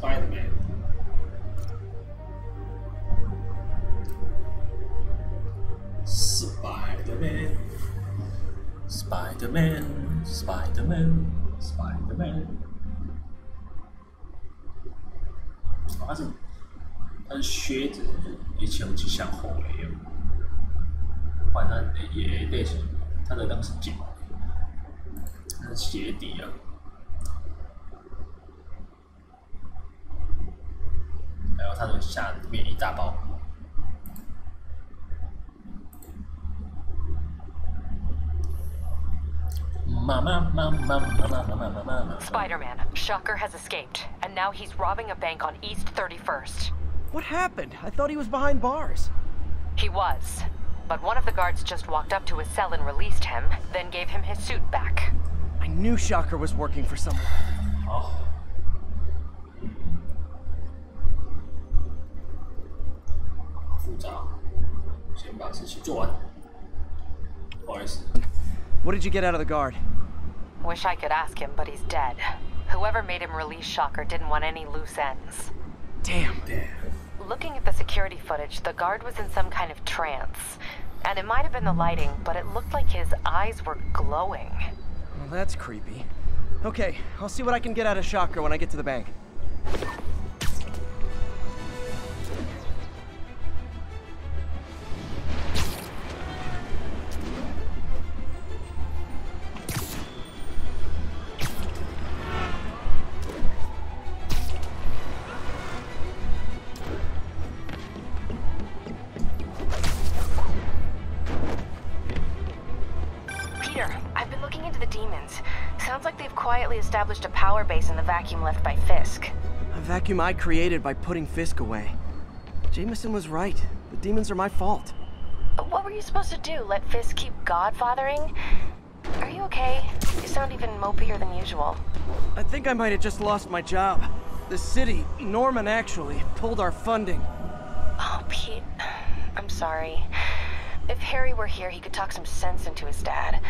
Spider-Man. Spider-Man. Spider-Man. Spider-Man. Spider-Man. 哦，它是靴子，一枪就向后没有。不然它也类似，它的那个是脚，它是鞋底啊。还有它的下面一大包。Spider-Man, Shocker has escaped, and now he's robbing a bank on East 31st. What happened? I thought he was behind bars. He was, but one of the guards just walked up to his cell and released him, then gave him his suit back. I knew Shocker was working for someone. 好。复杂，先把事情做完。不好意思。 What did you get out of the guard? Wish I could ask him, but he's dead. Whoever made him release Shocker didn't want any loose ends. Damn. Looking at the security footage, the guard was in some kind of trance. And it might have been the lighting, but it looked like his eyes were glowing. Well, that's creepy. Okay, I'll see what I can get out of Shocker when I get to the bank. Sounds like they've quietly established a power base in the vacuum left by Fisk. A vacuum I created by putting Fisk away. Jameson was right. The demons are my fault. What were you supposed to do? Let Fisk keep godfathering? Are you okay? You sound even mopier than usual. I think I might have just lost my job. The city, Norman actually, pulled our funding. Oh, Pete. I'm sorry. If Harry were here, he could talk some sense into his dad.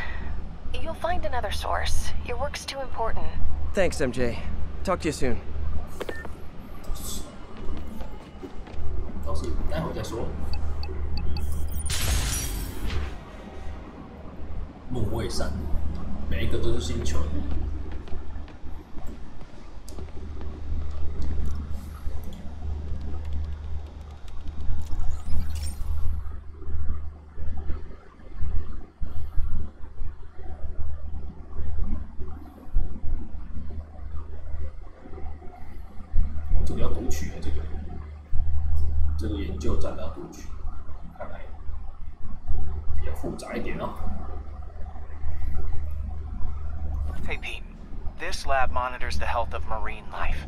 You'll find another source. Your work's too important. Thanks, MJ. Talk to you soon. 倒是待会再说。木卫三，每一个都是星球。这个要读取的，这个研究站要读取，看来比较复杂一点哦。Hey Pete, this lab monitors the health of marine life,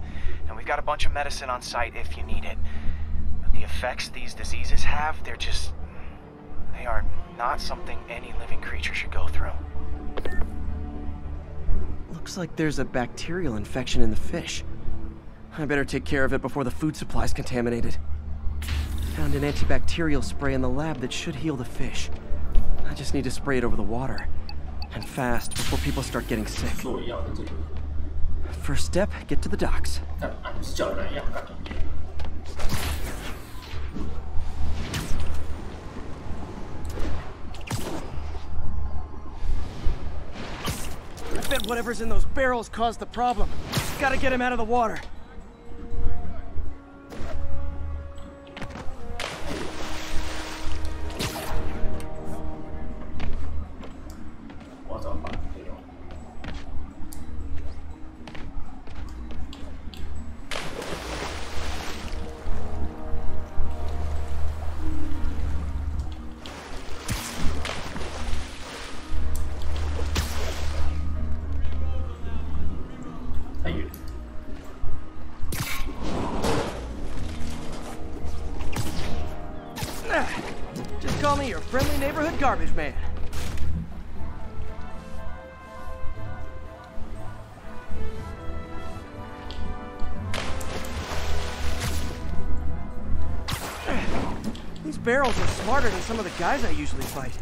and we've got a bunch of medicine on site if you need it. But the effects these diseases have, they are not something any living creature should go through. Looks like there's a bacterial infection in the fish. I better take care of it before the food supply's contaminated. Found an antibacterial spray in the lab that should heal the fish. I just need to spray it over the water. And fast, before people start getting sick. First step, get to the docks. I bet whatever's in those barrels caused the problem. Gotta get him out of the water. Just call me your friendly neighborhood garbage man. These barrels are smarter than some of the guys I usually fight.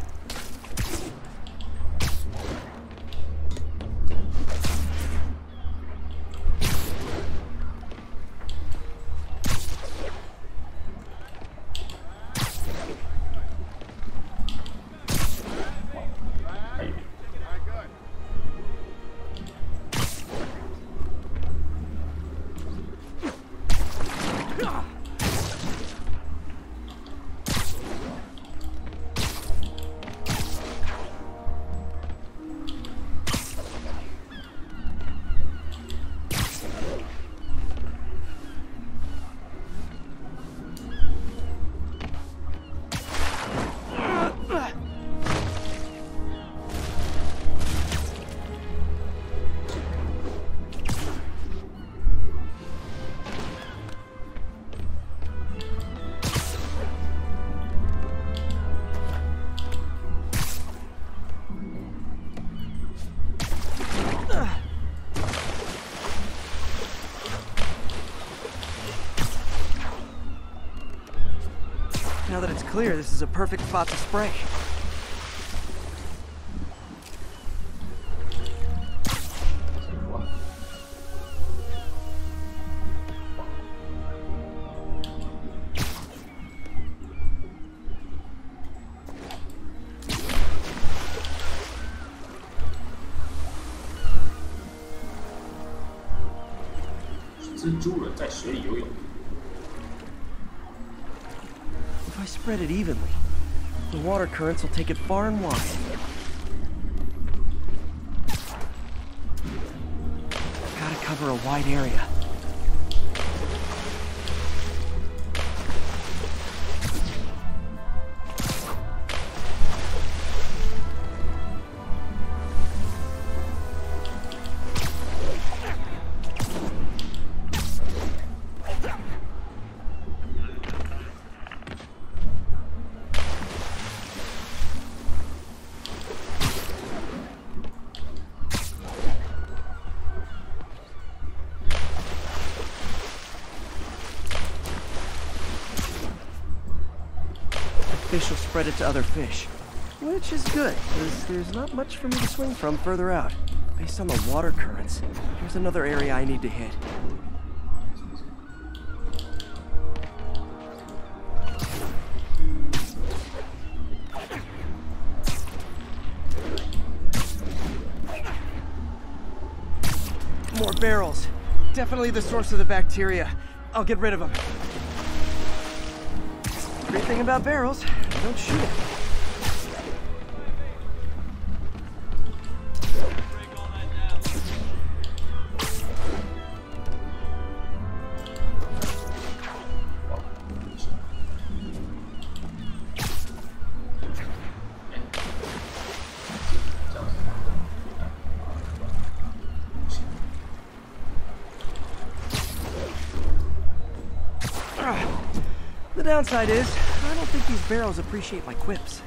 Now that it's clear, this is a perfect spot to spray.蜘蛛人在水里游泳。 If I spread it evenly, the water currents will take it far and wide. Gotta cover a wide area. Fish will spread it to other fish, which is good, because there's not much for me to swing from further out. Based on the water currents, here's another area I need to hit. More barrels. Definitely the source of the bacteria. I'll get rid of them. Great thing about barrels, they don't shoot it. The downside is, I don't think these barrels appreciate my quips.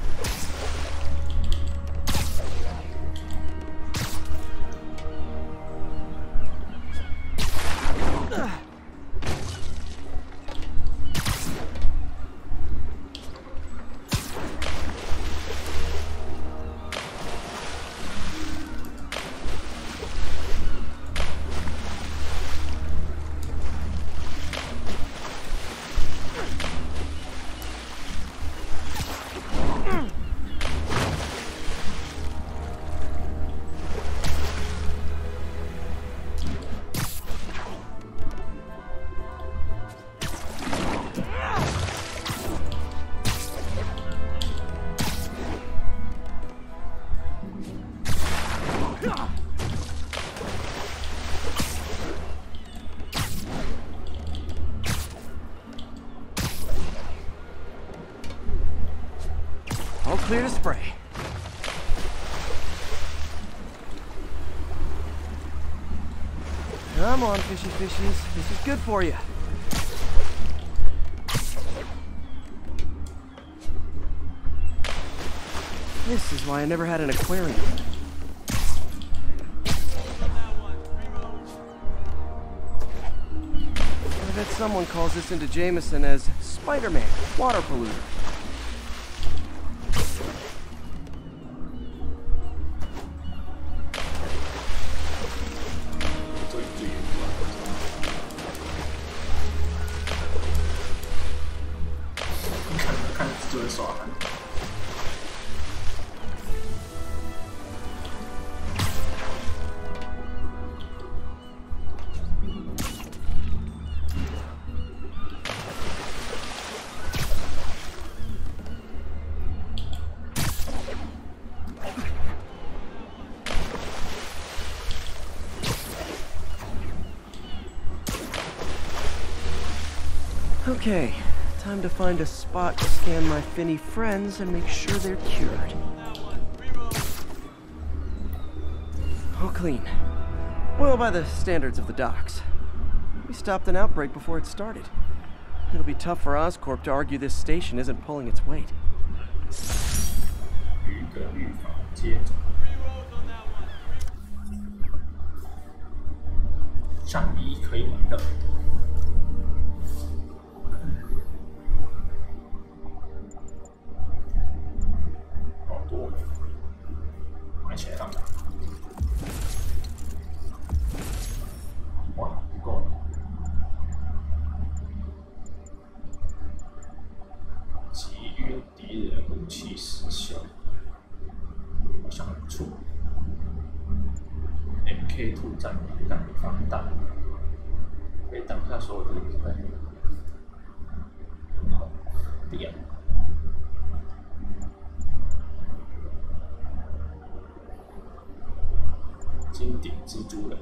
All clear to spray. Come on, fishy fishies. This is good for you. This is why I never had an aquarium. I bet someone calls this into Jameson as Spider-Man, water polluter. Okay, time to find a spot to scan my finny friends and make sure they're cured. All clean. Well, by the standards of the docks. We stopped an outbreak before it started. It'll be tough for Oscorp to argue this station isn't pulling its weight. 鱼的预防接种。上衣可以买到。防弹，可以挡下所有的敌人。好，点。经典蜘蛛人。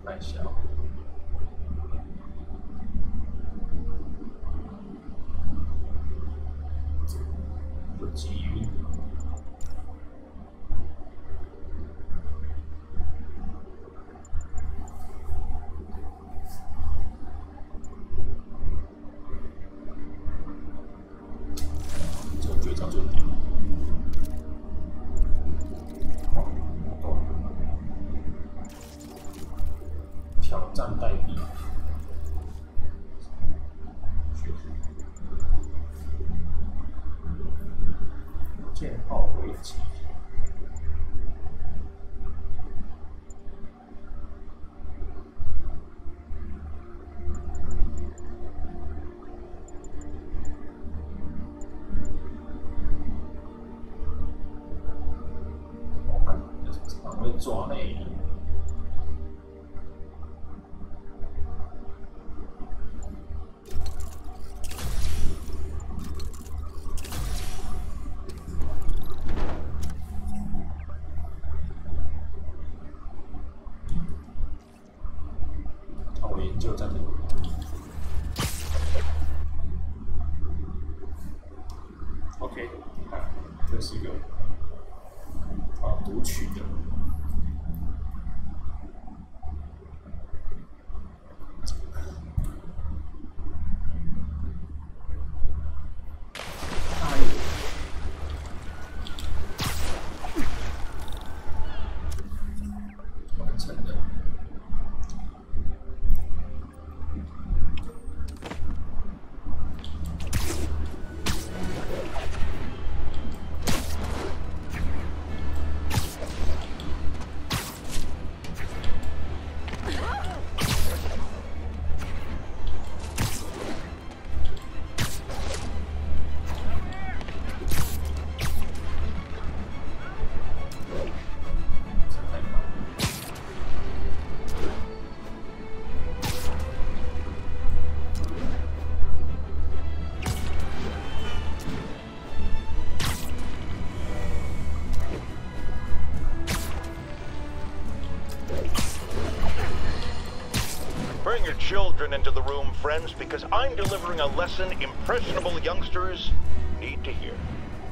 太小，不急于。这个绝招就点。挑战代币，剑号危机，我看这是常会抓嘞。我研究在这里。OK， 这是一个读取的。完成了。Bring your children into the room, friends, because I'm delivering a lesson impressionable youngsters need to hear.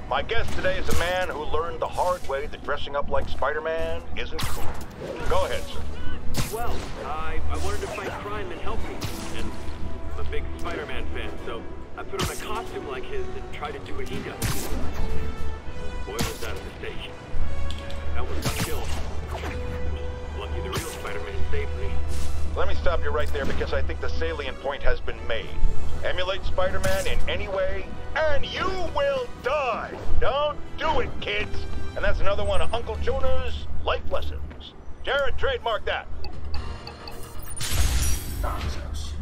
My guest today is a man who learned the hard way that dressing up like Spider-Man isn't cool. Go ahead, sir. Well, I wanted to fight crime and help people, and I'm a big Spider-Man fan, so I put on a costume like his and tried to do what he does. Boy, was that a mistake. That one got killed. Lucky the real Spider-Man saved me. Let me stop you right there because I think the salient point has been made. Emulate Spider-Man in any way, and you will die! Don't do it, kids! And that's another one of Uncle Jonah's life lessons. Jared, trademark that. 大小心，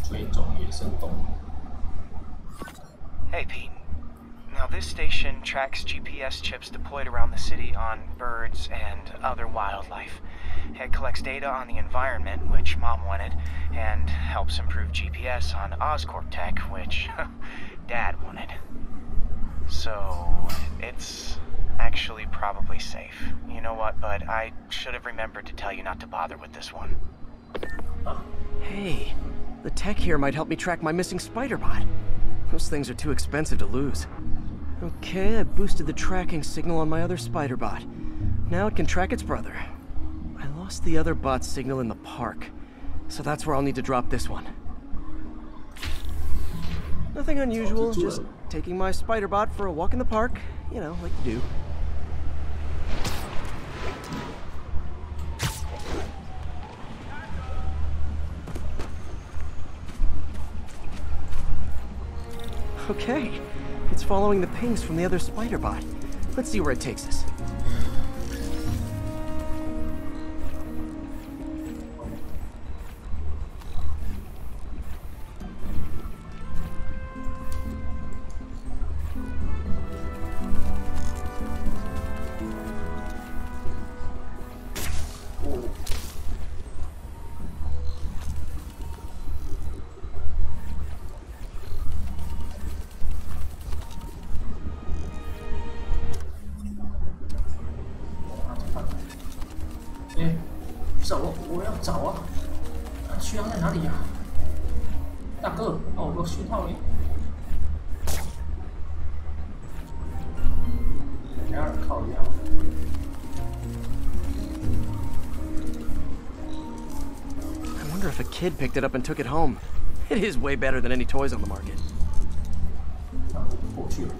追踪野生动物。 Hey, Pete. Now, this station tracks GPS chips deployed around the city on birds and other wildlife. It collects data on the environment, which Mom wanted, and helps improve GPS on Oscorp tech, which Dad wanted. So, it's actually probably safe. You know what, bud? I should have remembered to tell you not to bother with this one. Hey, the tech here might help me track my missing Spider-Bot. Those things are too expensive to lose. Okay, I boosted the tracking signal on my other Spider-Bot. Now it can track its brother. I lost the other bot's signal in the park, so that's where I'll need to drop this one. Nothing unusual, just taking my Spider-Bot for a walk in the park, you know, like you do. Okay, it's following the pings from the other spider bot. Let's see where it takes us.我要找啊！讯号在哪里呀？大哥，我有讯号嘞。靠腰。I wonder if a kid picked it up and took it home. It is way better than any toys on the market. 过去了。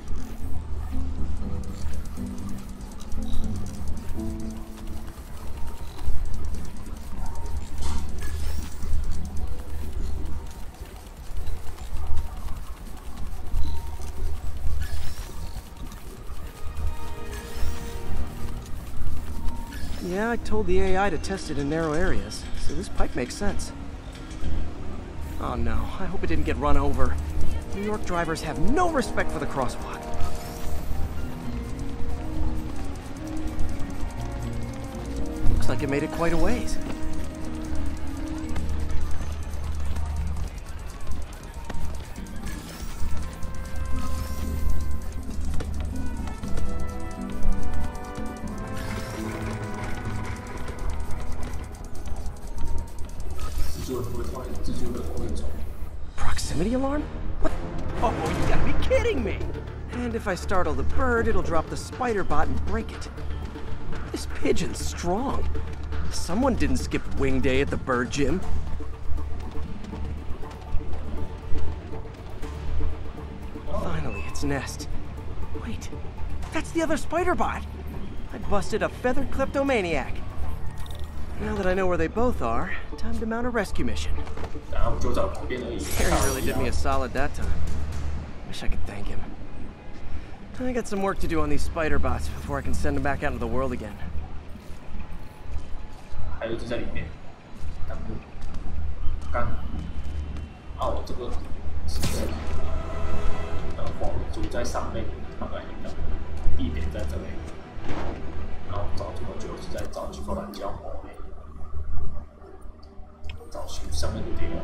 Yeah, I told the AI to test it in narrow areas, so this pipe makes sense. Oh no, I hope it didn't get run over. New York drivers have no respect for the crosswalk. Looks like it made it quite a ways. Proximity alarm? What? Oh, you gotta be kidding me! And if I startle the bird, it'll drop the spider bot and break it. This pigeon's strong. Someone didn't skip wing day at the bird gym. Finally, its nest. Wait, that's the other spider bot! I busted a feathered kleptomaniac. Now that I know where they both are, time to mount a rescue mission. Harry really did me a solid that time. Wish I could thank him. I got some work to do on these spider bots before I can send them back out into the world again. 还有就在里面，我这个是在黄族在上面，大概地点在这里，然后找这么久是在找几个蓝胶膜嘞，找上面的地方。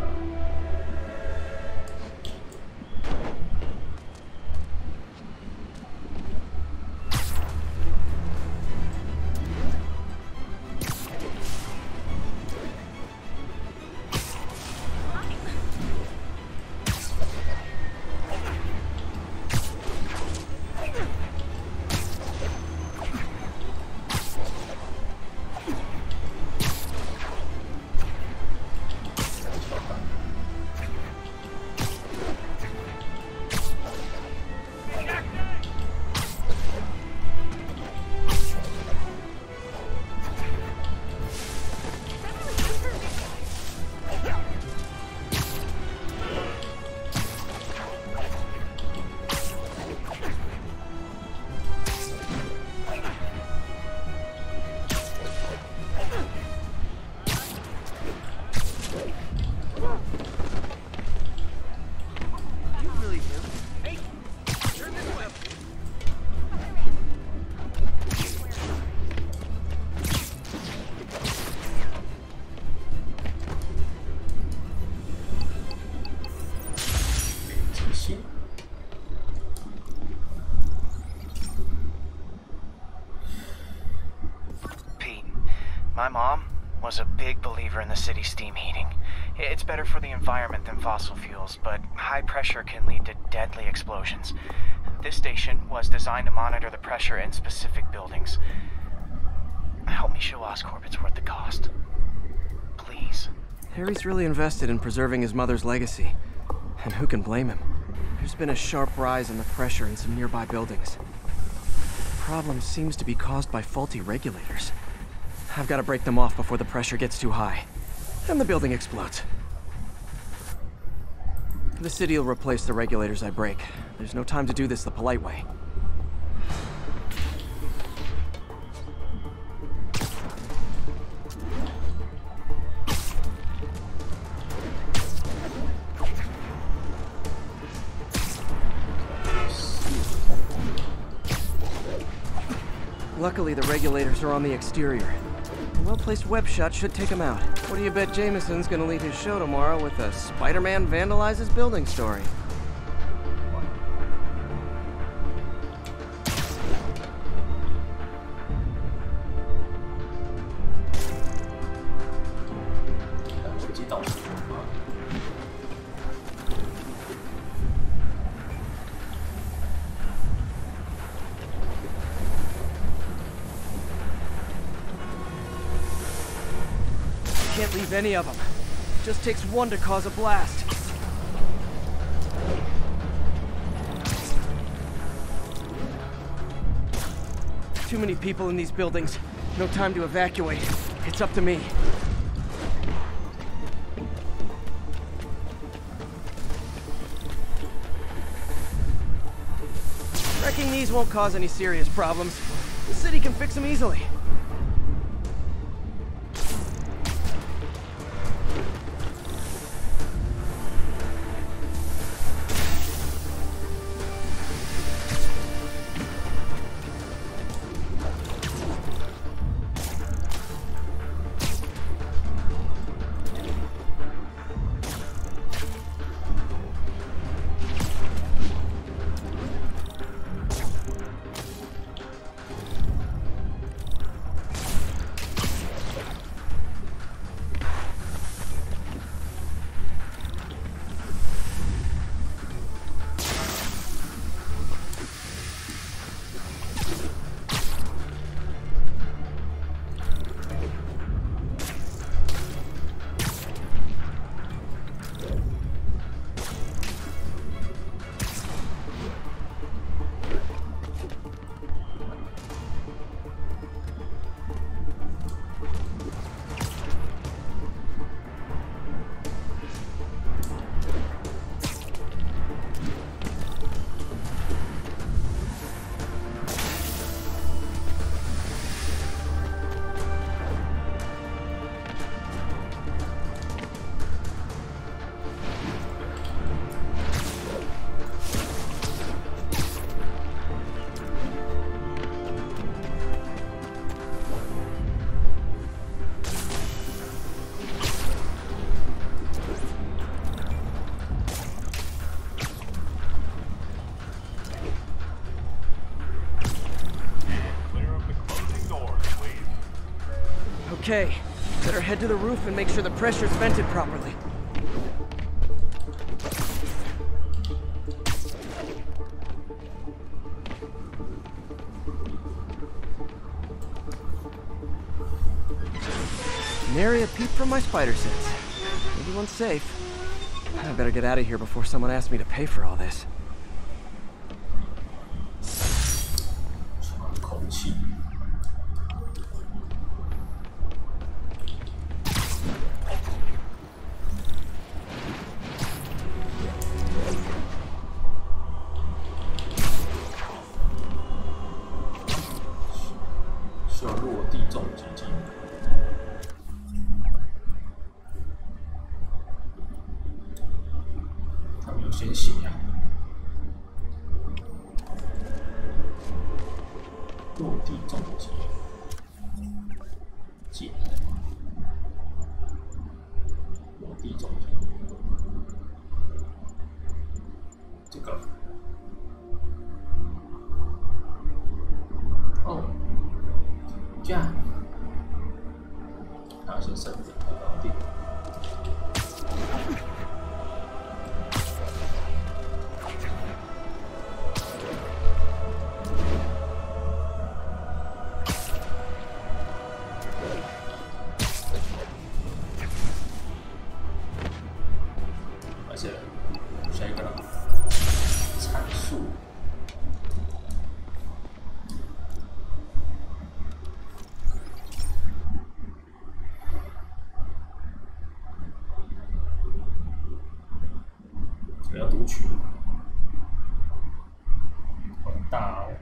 My mom was a big believer in the city's steam heating. It's better for the environment than fossil fuels, but high pressure can lead to deadly explosions. This station was designed to monitor the pressure in specific buildings. Help me show Oscorp it's worth the cost. Please. Harry's really invested in preserving his mother's legacy. And who can blame him? There's been a sharp rise in the pressure in some nearby buildings. The problem seems to be caused by faulty regulators. I've got to break them off before the pressure gets too high. And the building explodes. The city will replace the regulators I break. There's no time to do this the polite way. Luckily, the regulators are on the exterior. A well-placed web shot should take them out. What do you bet Jameson's gonna lead his show tomorrow with a Spider-Man vandalizes building story? Can't leave any of them. Just takes one to cause a blast. Too many people in these buildings. No time to evacuate. It's up to me. Wrecking these won't cause any serious problems. The city can fix them easily. Okay, better head to the roof and make sure the pressure's vented properly. Nary a peep from my spider sense. Everyone's safe. I better get out of here before someone asks me to pay for all this. 口气。需要落地重击技能。 先写呀，落地重击技能，落地重击，这个，哦，这样，然后先升级搞定。 下一个阐述，不要读取，很大哦。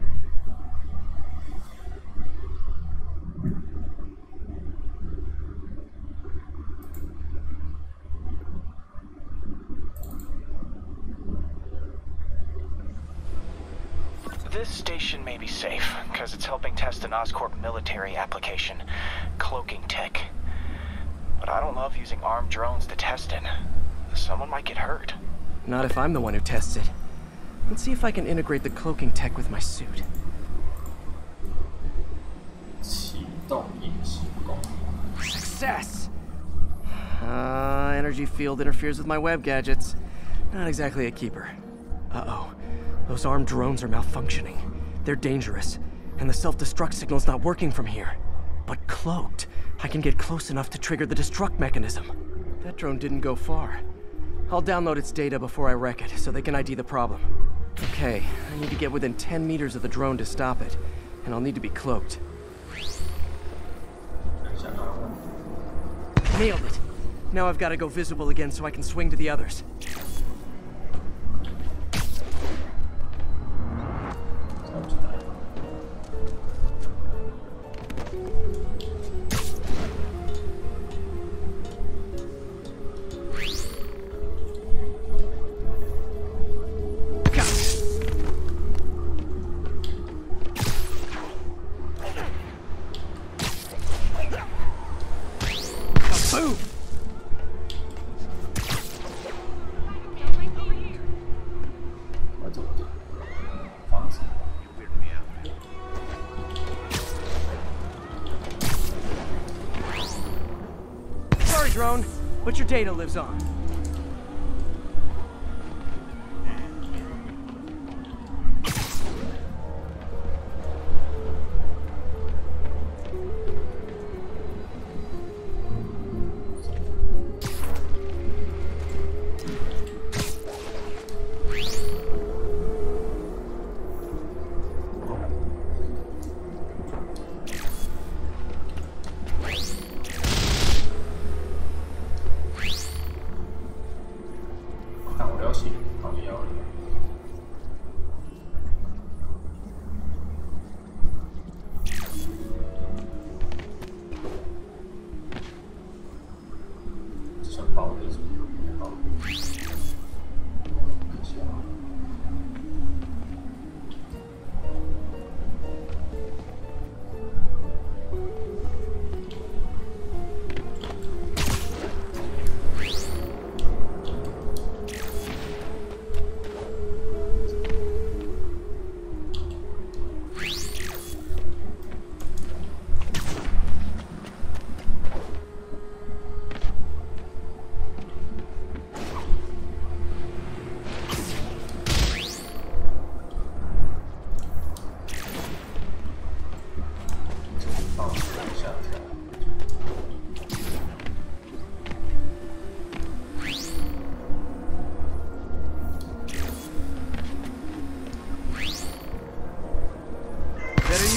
This station may be safe, because it's helping test an Oscorp military application, cloaking tech. But I don't love using armed drones to test it. Someone might get hurt. Not if I'm the one who tests it. Let's see if I can integrate the cloaking tech with my suit. 启动隐形功能。 Success! Energy field interferes with my web gadgets. Not exactly a keeper. Uh-oh. Those armed drones are malfunctioning. They're dangerous, and the self-destruct signal's not working from here. But cloaked, I can get close enough to trigger the destruct mechanism. That drone didn't go far. I'll download its data before I wreck it, so they can ID the problem. Okay, I need to get within 10 meters of the drone to stop it, and I'll need to be cloaked. Nailed it! Now I've got to go visible again so I can swing to the others. Boom! Sorry, drone, but your data lives on.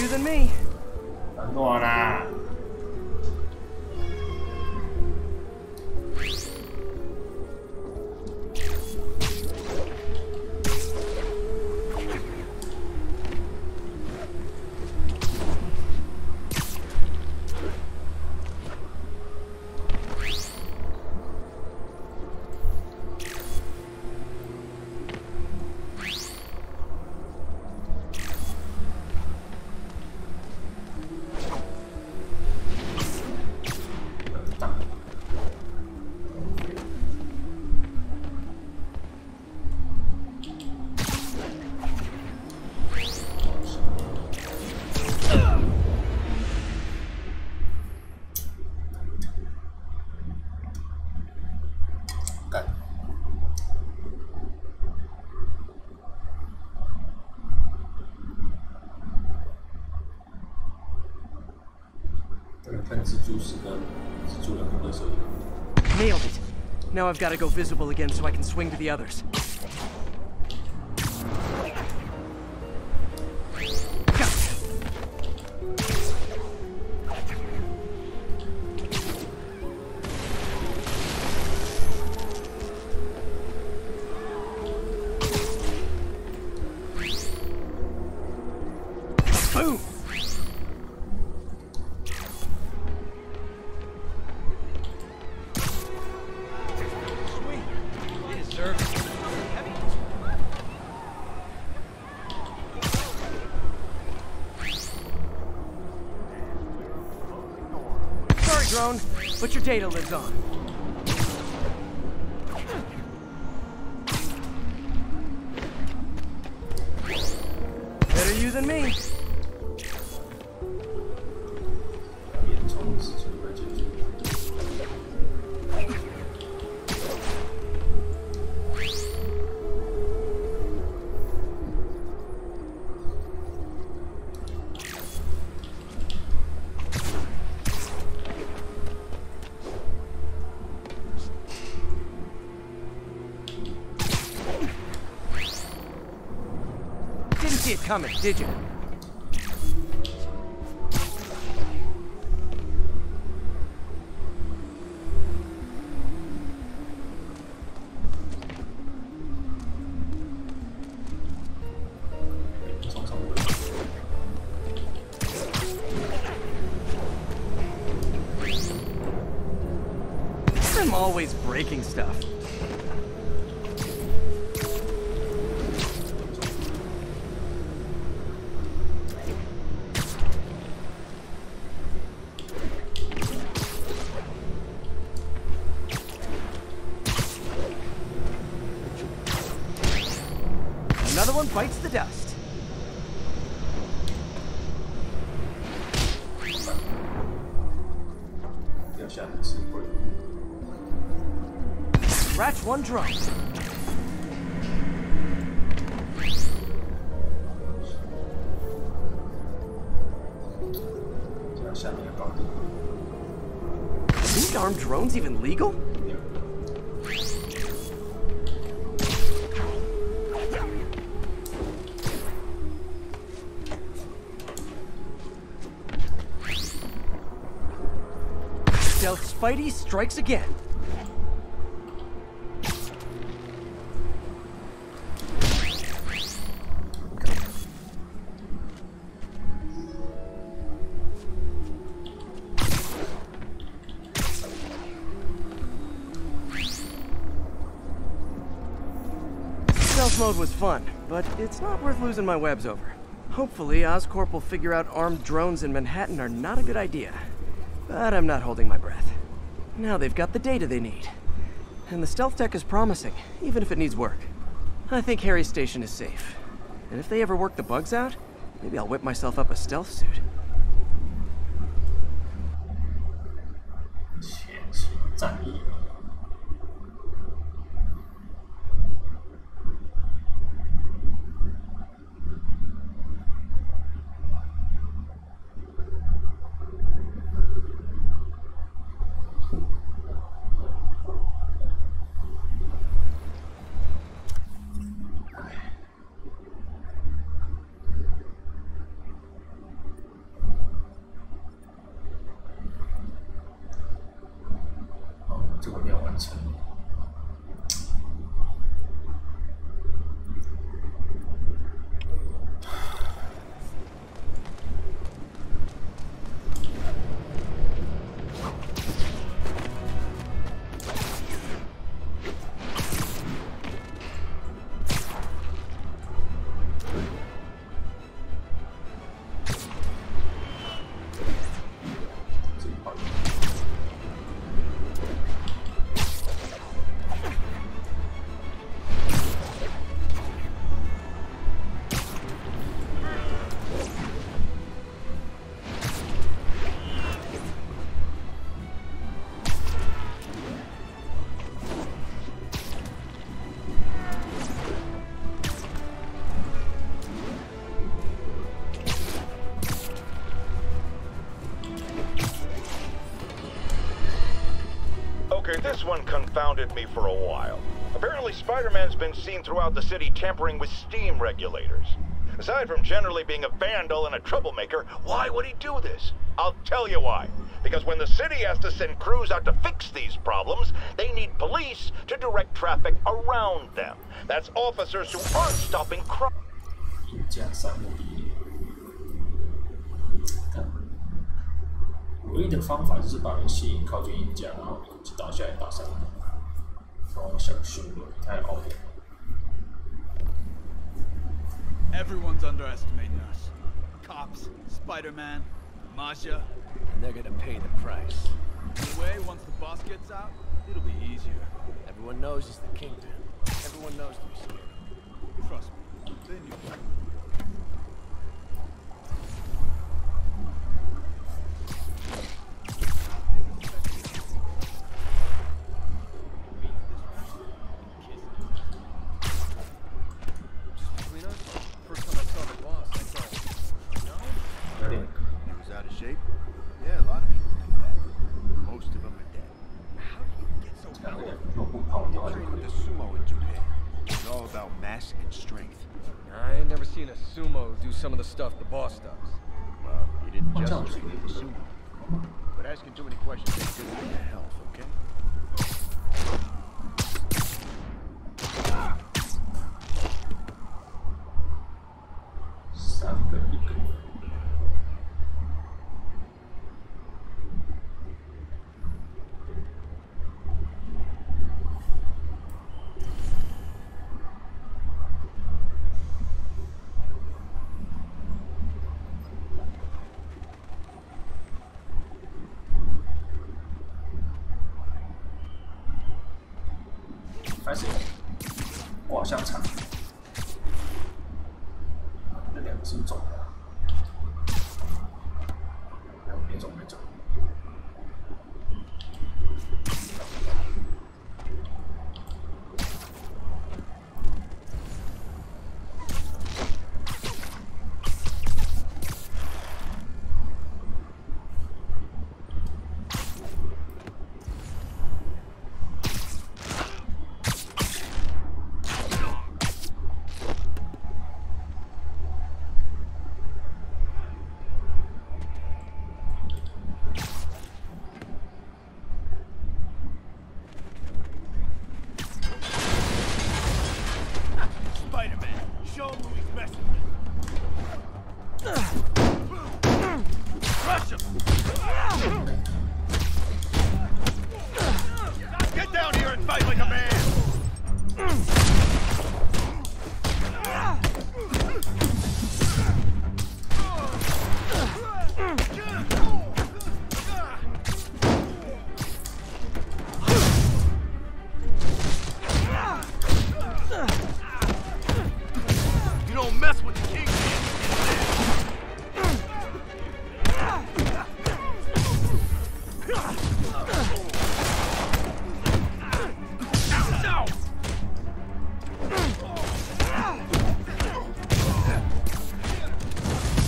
Than me. 很暖啦。Nailed it. Now I've got to go visible again so I can swing to the others. but your data lives on. Better you than me. 严重事情会解决。Didn't see it coming, did you? I'm always breaking stuff. Another one bites the dust. Scratch one drone. Are armed drones even legal? Stealth Spidey strikes again. Stealth mode was fun, but it's not worth losing my webs over. Hopefully, Oscorp will figure out armed drones in Manhattan are not a good idea. But I'm not holding my breath. Now they've got the data they need. And the stealth tech is promising, even if it needs work. I think Harry's station is safe. And if they ever work the bugs out, maybe I'll whip myself up a stealth suit. Okay, this one confounded me for a while. Apparently, Spider-Man's been seen throughout the city tampering with steam regulators. Aside from generally being a vandal and a troublemaker, why would he do this? I'll tell you why. Because when the city has to send crews out to fix these problems, they need police to direct traffic around them. That's officers who aren't stopping crime. 唯一的方法就是把人吸引靠近鹰架，然后一直打下来打伤他，然后想凶了，太好了。Everyone's underestimating us. Cops, Spider-Man, Masha, and they're gonna pay the price. Anyway, once the boss gets out, it'll be easier. Everyone knows he's the kingpin. Everyone knows to be scared. Trust me. Then you can. Some of the stuff the boss does. Well, you didn't just train the sumo. But asking too many questions ain't good for your health, okay?还是哇香肠，那两个是走的，没走。Get down here and fight like a man! You don't mess with the king.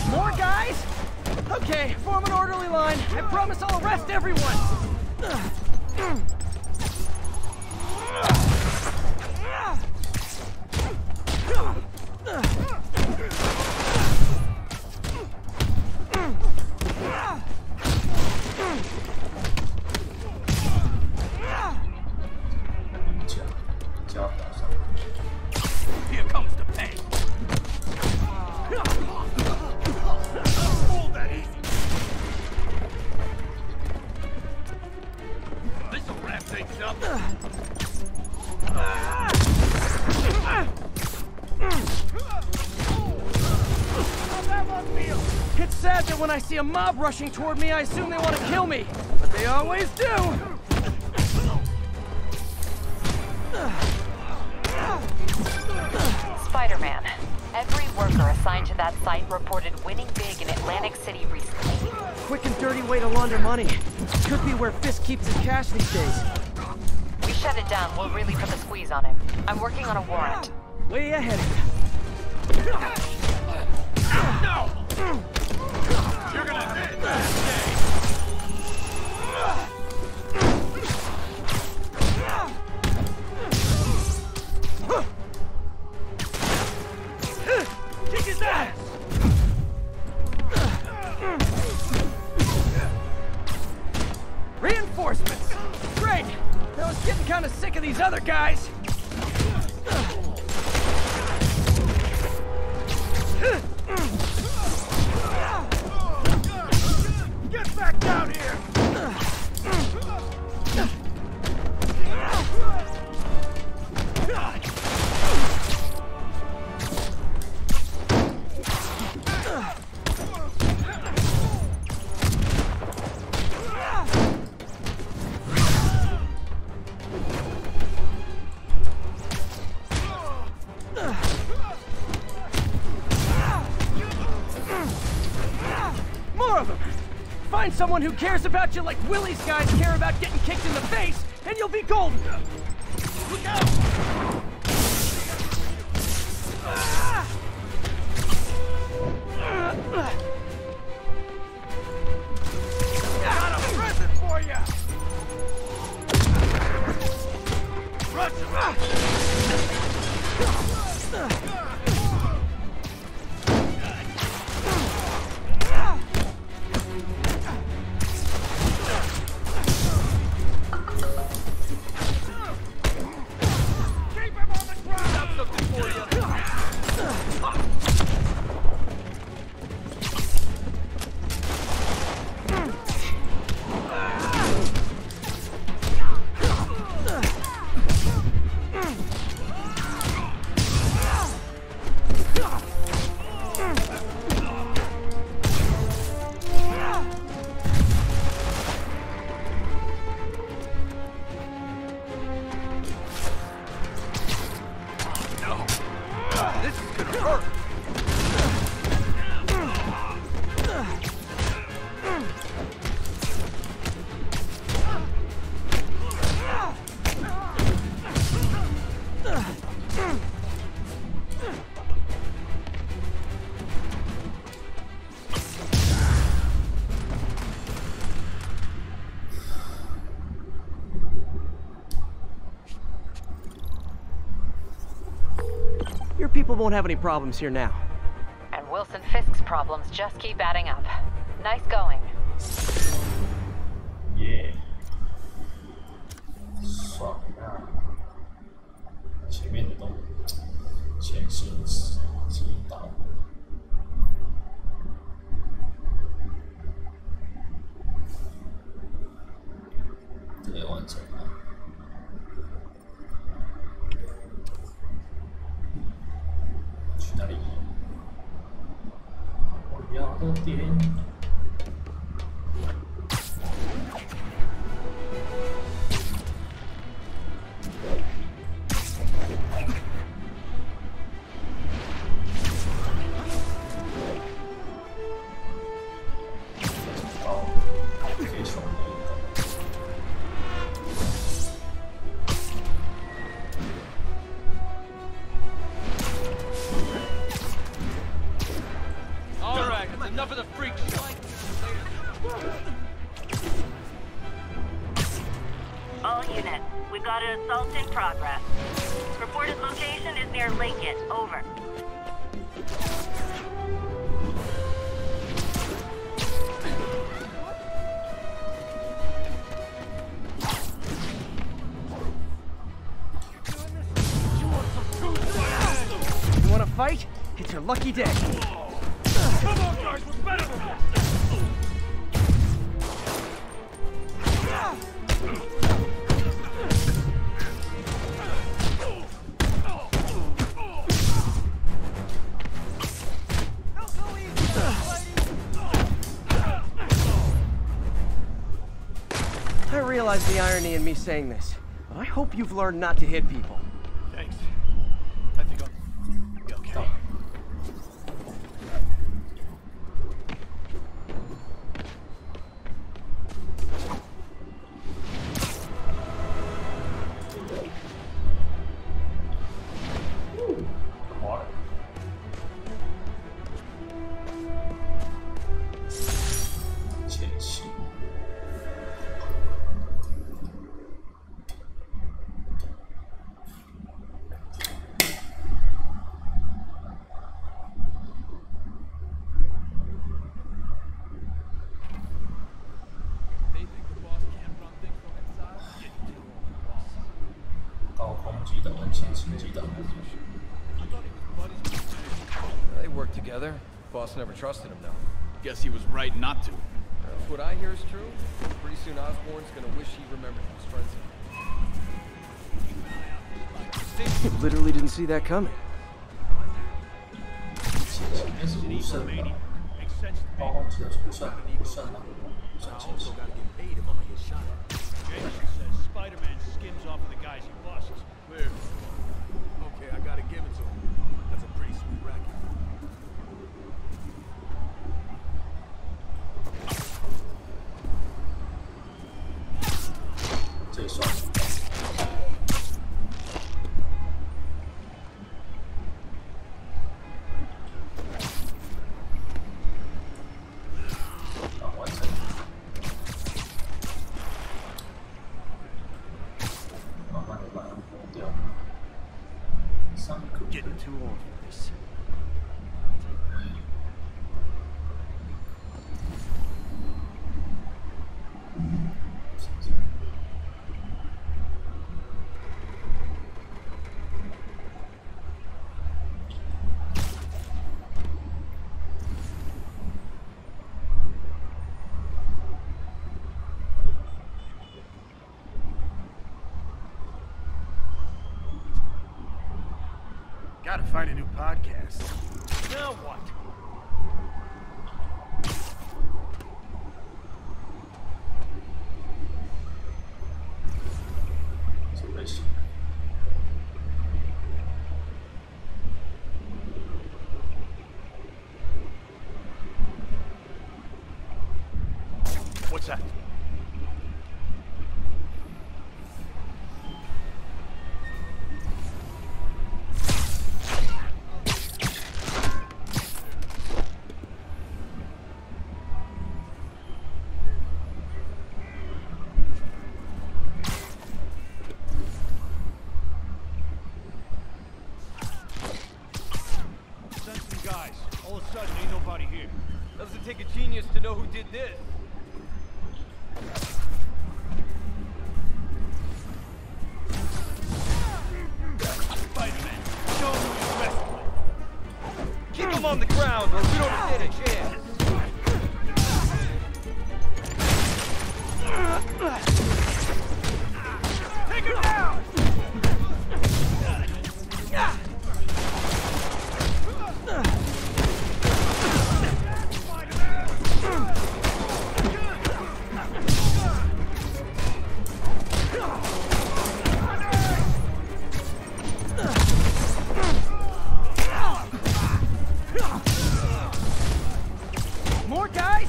More guys? Okay, form an orderly line. I promise I'll arrest everyone. Here comes the pain. Hold that easy. This'll wrap things up. It's sad that when I see a mob rushing toward me, I assume they want to kill me. But they always do. Spider-Man. Every worker assigned to that site reported winning big in Atlantic City recently. Quick and dirty way to launder money. Could be where Fisk keeps his cash these days. We shut it down. We'll really put the squeeze on him. I'm working on a warrant. Way ahead. No! You're gonna hit that day. Kick his ass! Reinforcements! Great! I was getting kind of sick of these other guys. Get back down here! Find someone who cares about you like Willie's guys care about getting kicked in the face, and you'll be golden. Look out! Got a present for you! Your people won't have any problems here now. And Wilson Fisk's problems just keep adding up. Nice going. Yeah. 爽啊！前面的都前行击倒。这个完成了。去哪里？我要的点。Enough of the freak show. All units, we've got an assault in progress. Reported location is near Lincoln. Over. You wanna fight? It's your lucky day. Come on, guys, we're better than that! I realize the irony in me saying this. I hope you've learned not to hit people. Thanks. I think I'll be okay. They work together. Boss never trusted him, though. Guess he was right not to. If what I hear is true, pretty soon Osborn's gonna wish he remembered he was friends with him. Literally didn't see that coming. Spider-Man skims off of the guys he busts. Clear. Okay, I gotta give it to him. That's a pretty sweet racket. Gotta find a new podcast. Now what? What's that? Send some guys. All of a sudden, ain't nobody here. Doesn't take a genius to know who did this. Spider-Man, show him who's wrestling. Keep him on the ground or we don't stand a chance. Take her down! More guys?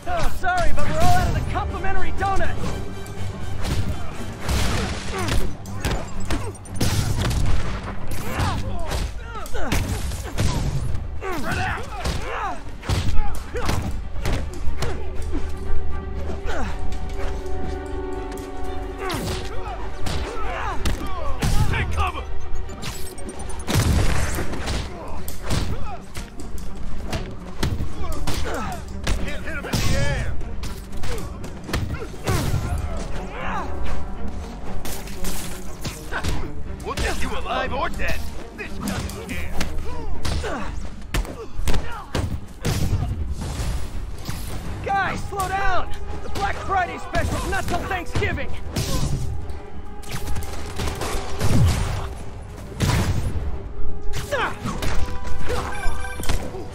Oh, sorry, but we're all out of the complimentary donuts. Spread out! Take cover! Hit him in the air! We'll get you alive or dead! This doesn't care! Guys, slow down! The Black Friday special's not till Thanksgiving!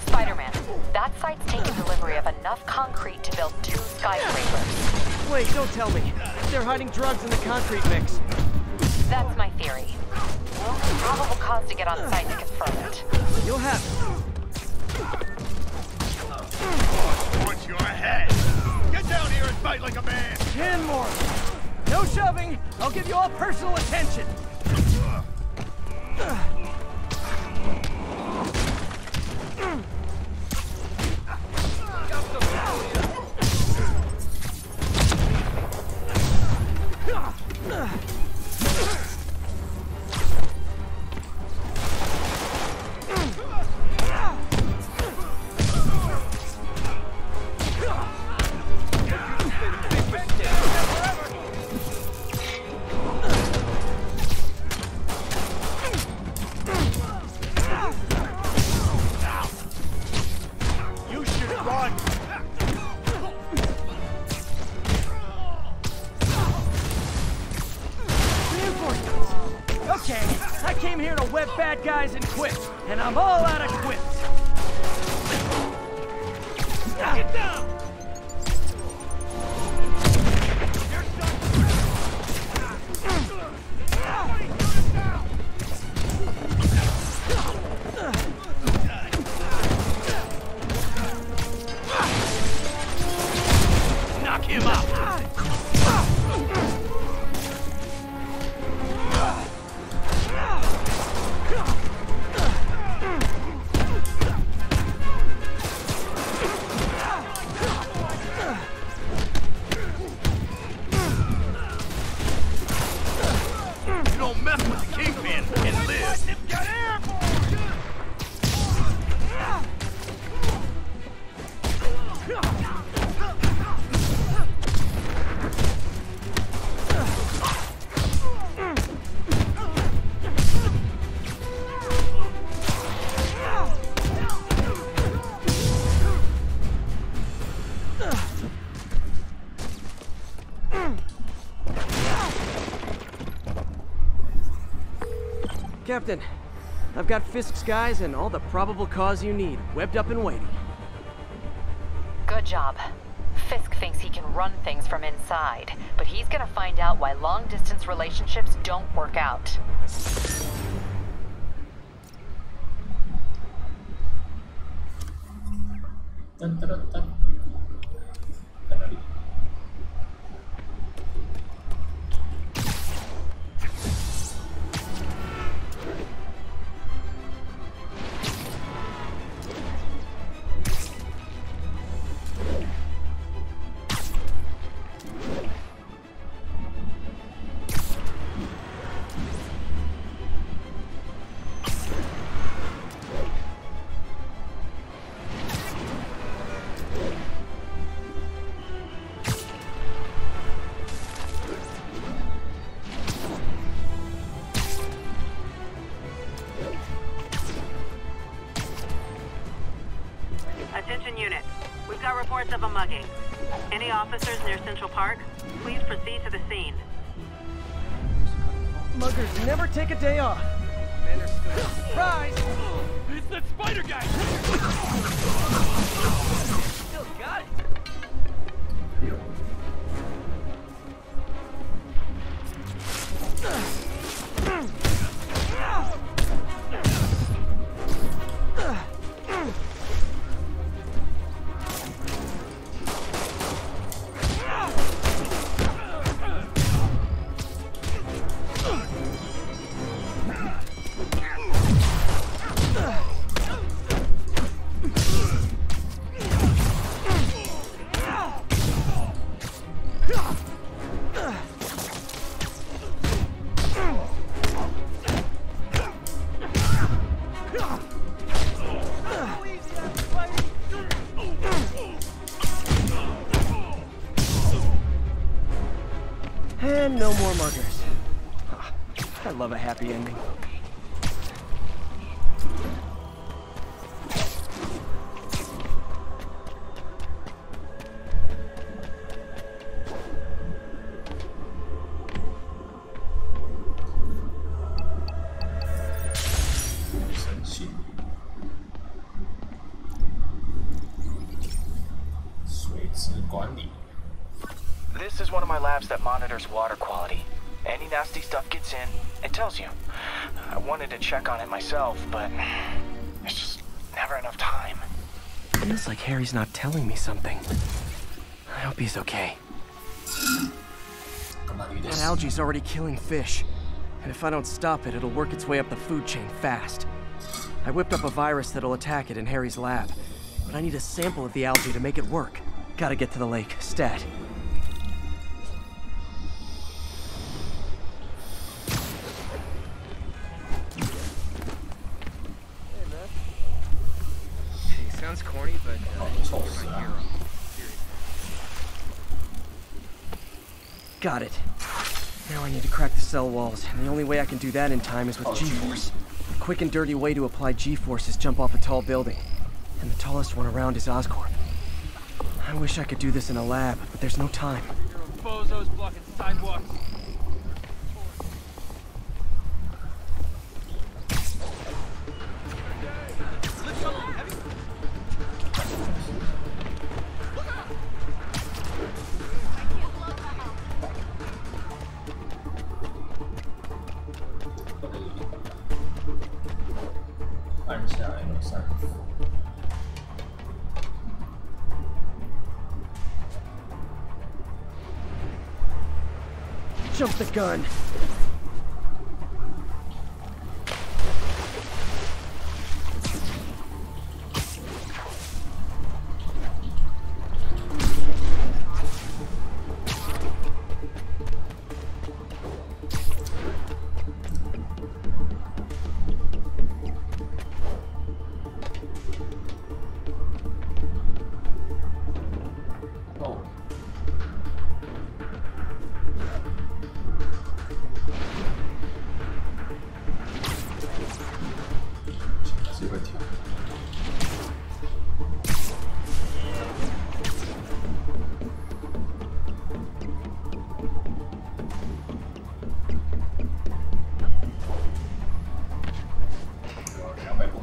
Spider-Man, that site's taken delivery of enough concrete to build 2 skyscrapers. Wait, don't tell me. They're hiding drugs in the concrete mix. That's my theory. We'll need probable cause to get on site to confirm it. You'll have it. What's your head? Get down here and fight like a man! 10 more. No shoving. I'll give you all personal attention. You should run! Reinforcements. Okay, I came here to web bad guys and quit, and I'm all out of quits. Get down! Knock him out! You don't mess with the Kingpin and live! Captain, I've got Fisk's guys and all the probable cause you need, webbed up and waiting. Good job. Fisk thinks he can run things from inside, but he's gonna find out why long-distance relationships don't work out. Dun, dun, dun, dun. Attention unit. We've got reports of a mugging. Any officers near Central Park, please proceed to the scene. Muggers never take a day off. Man, they're still a surprise! It's that spider guy! Still got it! And no more muggers. I love a happy ending. This is one of my labs that monitors water quality. Any nasty stuff gets in, it tells you. I wanted to check on it myself, but there's just never enough time. Feels like Harry's not telling me something. I hope he's okay. That algae's already killing fish. And if I don't stop it, it'll work its way up the food chain fast. I whipped up a virus that'll attack it in Harry's lab. But I need a sample of the algae to make it work. Gotta get to the lake, stat. Sounds corny, but you're my hero. Got it. Now I need to crack the cell walls, and the only way I can do that in time is with G-force. A quick and dirty way to apply G-force is jump off a tall building. And the tallest one around is Oscorp. I wish I could do this in a lab, but there's no time. Bozos blocking sidewalks. Jump the gun.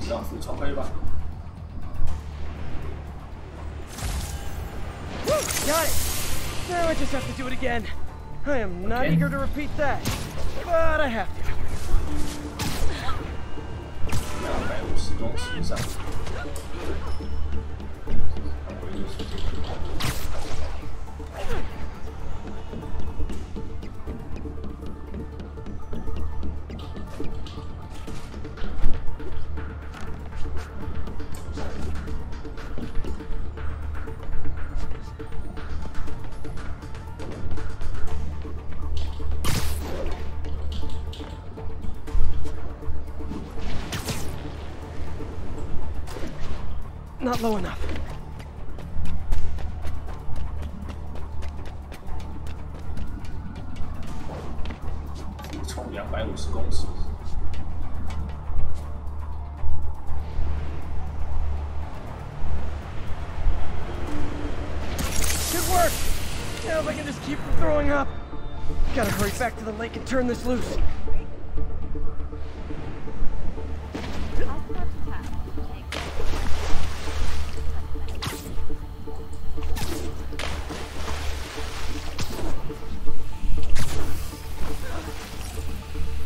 这样服从可以吧 Got it! Now I just have to do it again. I am not eager to repeat that, but I have to. 250公尺以上。Not low enough. 冲250公尺。Good work! Now if I can just keep from throwing up. Gotta hurry back to the lake and turn this loose.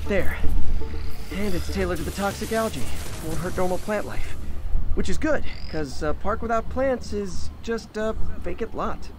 There. And it's tailored to the toxic algae. Won't hurt normal plant life. Which is good, because a park without plants is just a vacant lot.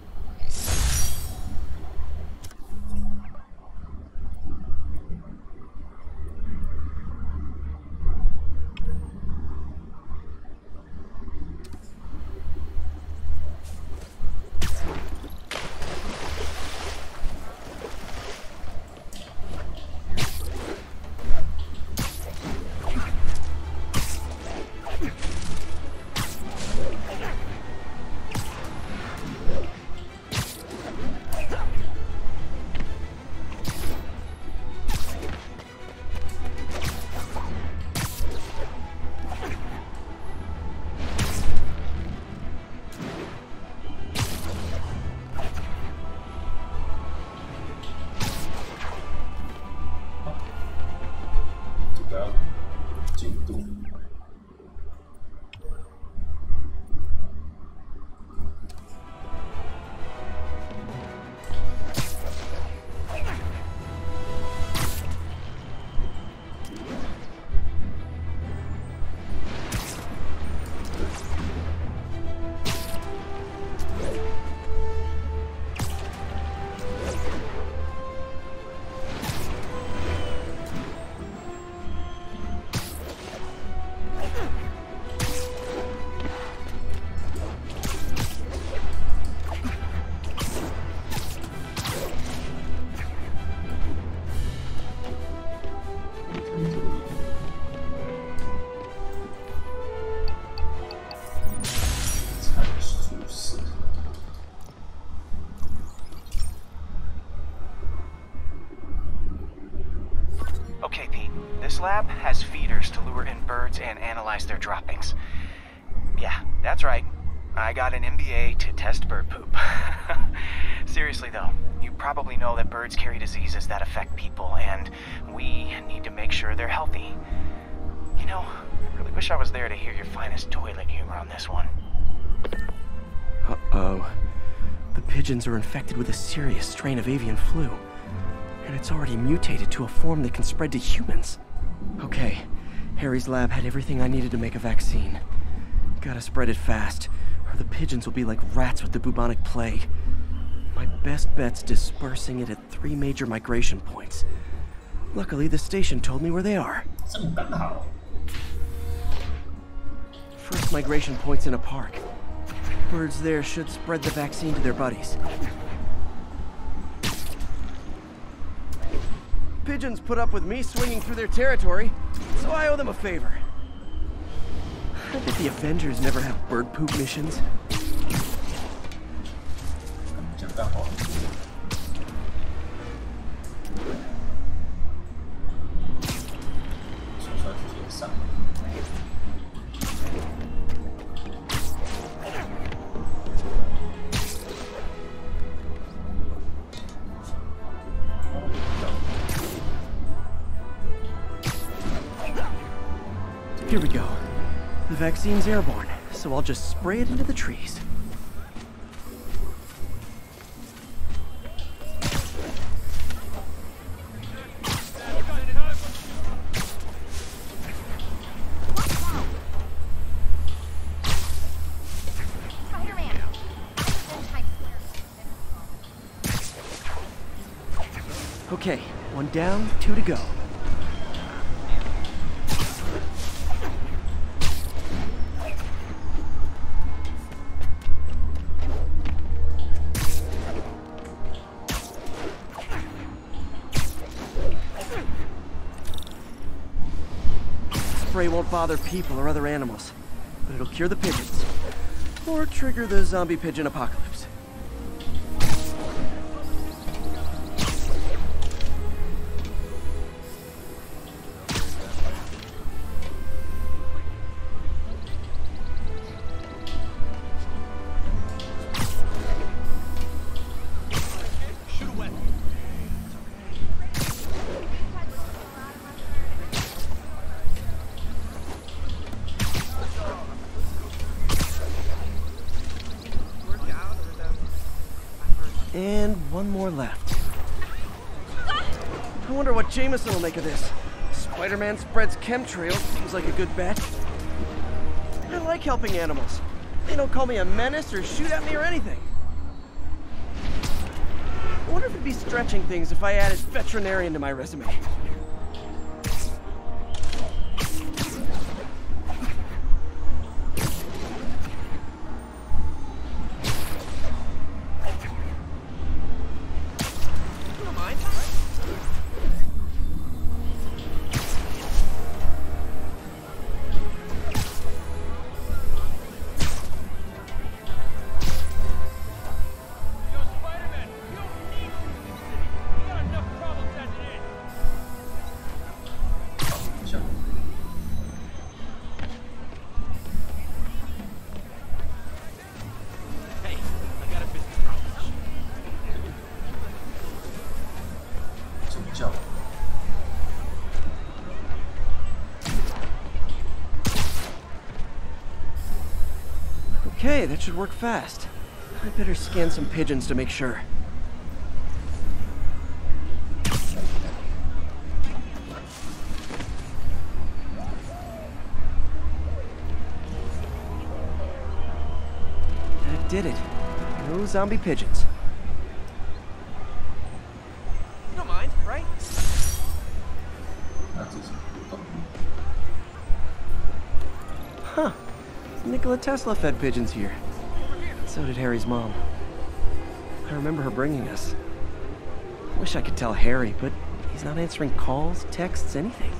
Okay, Pete. This lab has feeders to lure in birds and analyze their droppings. Yeah, that's right. I got an MBA to test bird poop. Seriously though, you probably know that birds carry diseases that affect people, and we need to make sure they're healthy. You know, I really wish I was there to hear your finest toilet humor on this one. Uh-oh. The pigeons are infected with a serious strain of avian flu. And it's already mutated to a form that can spread to humans. Okay, Harry's lab had everything I needed to make a vaccine. Gotta spread it fast, or the pigeons will be like rats with the bubonic plague. My best bet's dispersing it at 3 major migration points. Luckily, the station told me where they are. First migration point's in a park. Birds there should spread the vaccine to their buddies. Pigeons put up with me swinging through their territory, so I owe them a favor. I bet the Avengers never have bird poop missions. Here we go. The vaccine's airborne, so I'll just spray it into the trees. Okay, 1 down, 2 to go. Spray won't bother people or other animals, but it'll cure the pigeons. Or trigger the zombie pigeon apocalypse. And 1 more left. I wonder what Jameson will make of this. Spider-Man spreads chemtrails. Seems like a good bet. I like helping animals. They don't call me a menace or shoot at me or anything. I wonder if it'd be stretching things if I added veterinarian to my resume. Okay, that should work fast. I better scan some pigeons to make sure. That did it. No zombie pigeons. You don't mind, right? Huh. Nikola Tesla fed pigeons here. So did Harry's mom. I remember her bringing us. Wish I could tell Harry, but he's not answering calls, texts, anything.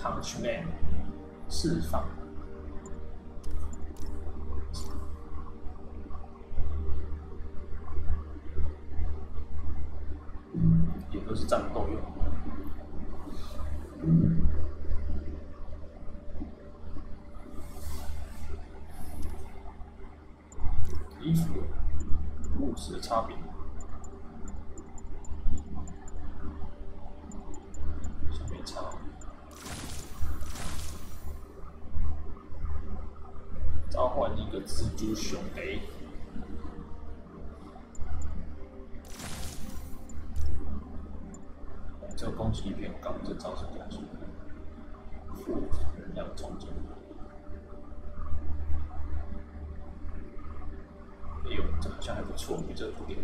punishment 释放。也都是战斗用。衣服物质的差别。下面差。召唤一个蜘蛛兄弟。这个攻击力偏高，这招是攻击力。负能量冲击。哎呦，这好像还不错，比这个不点。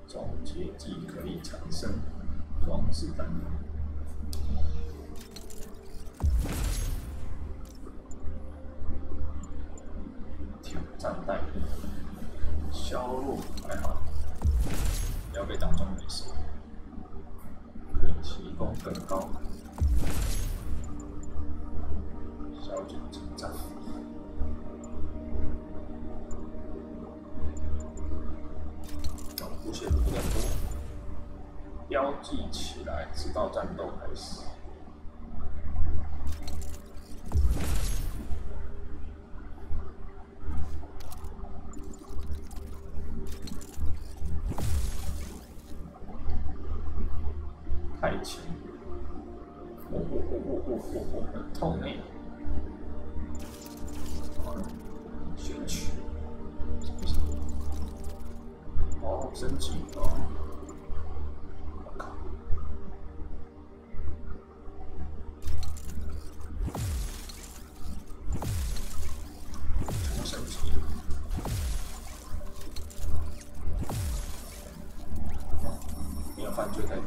总结剂可以产生装饰弹。挑战带领，削弱还好，不要被当中没事。可以提供更高。削了解进展。无限不能多，标记起来，直到战斗开始。太轻，很痛哎！选取，哦，升级哦！我靠，怎么升级？没有犯罪概率。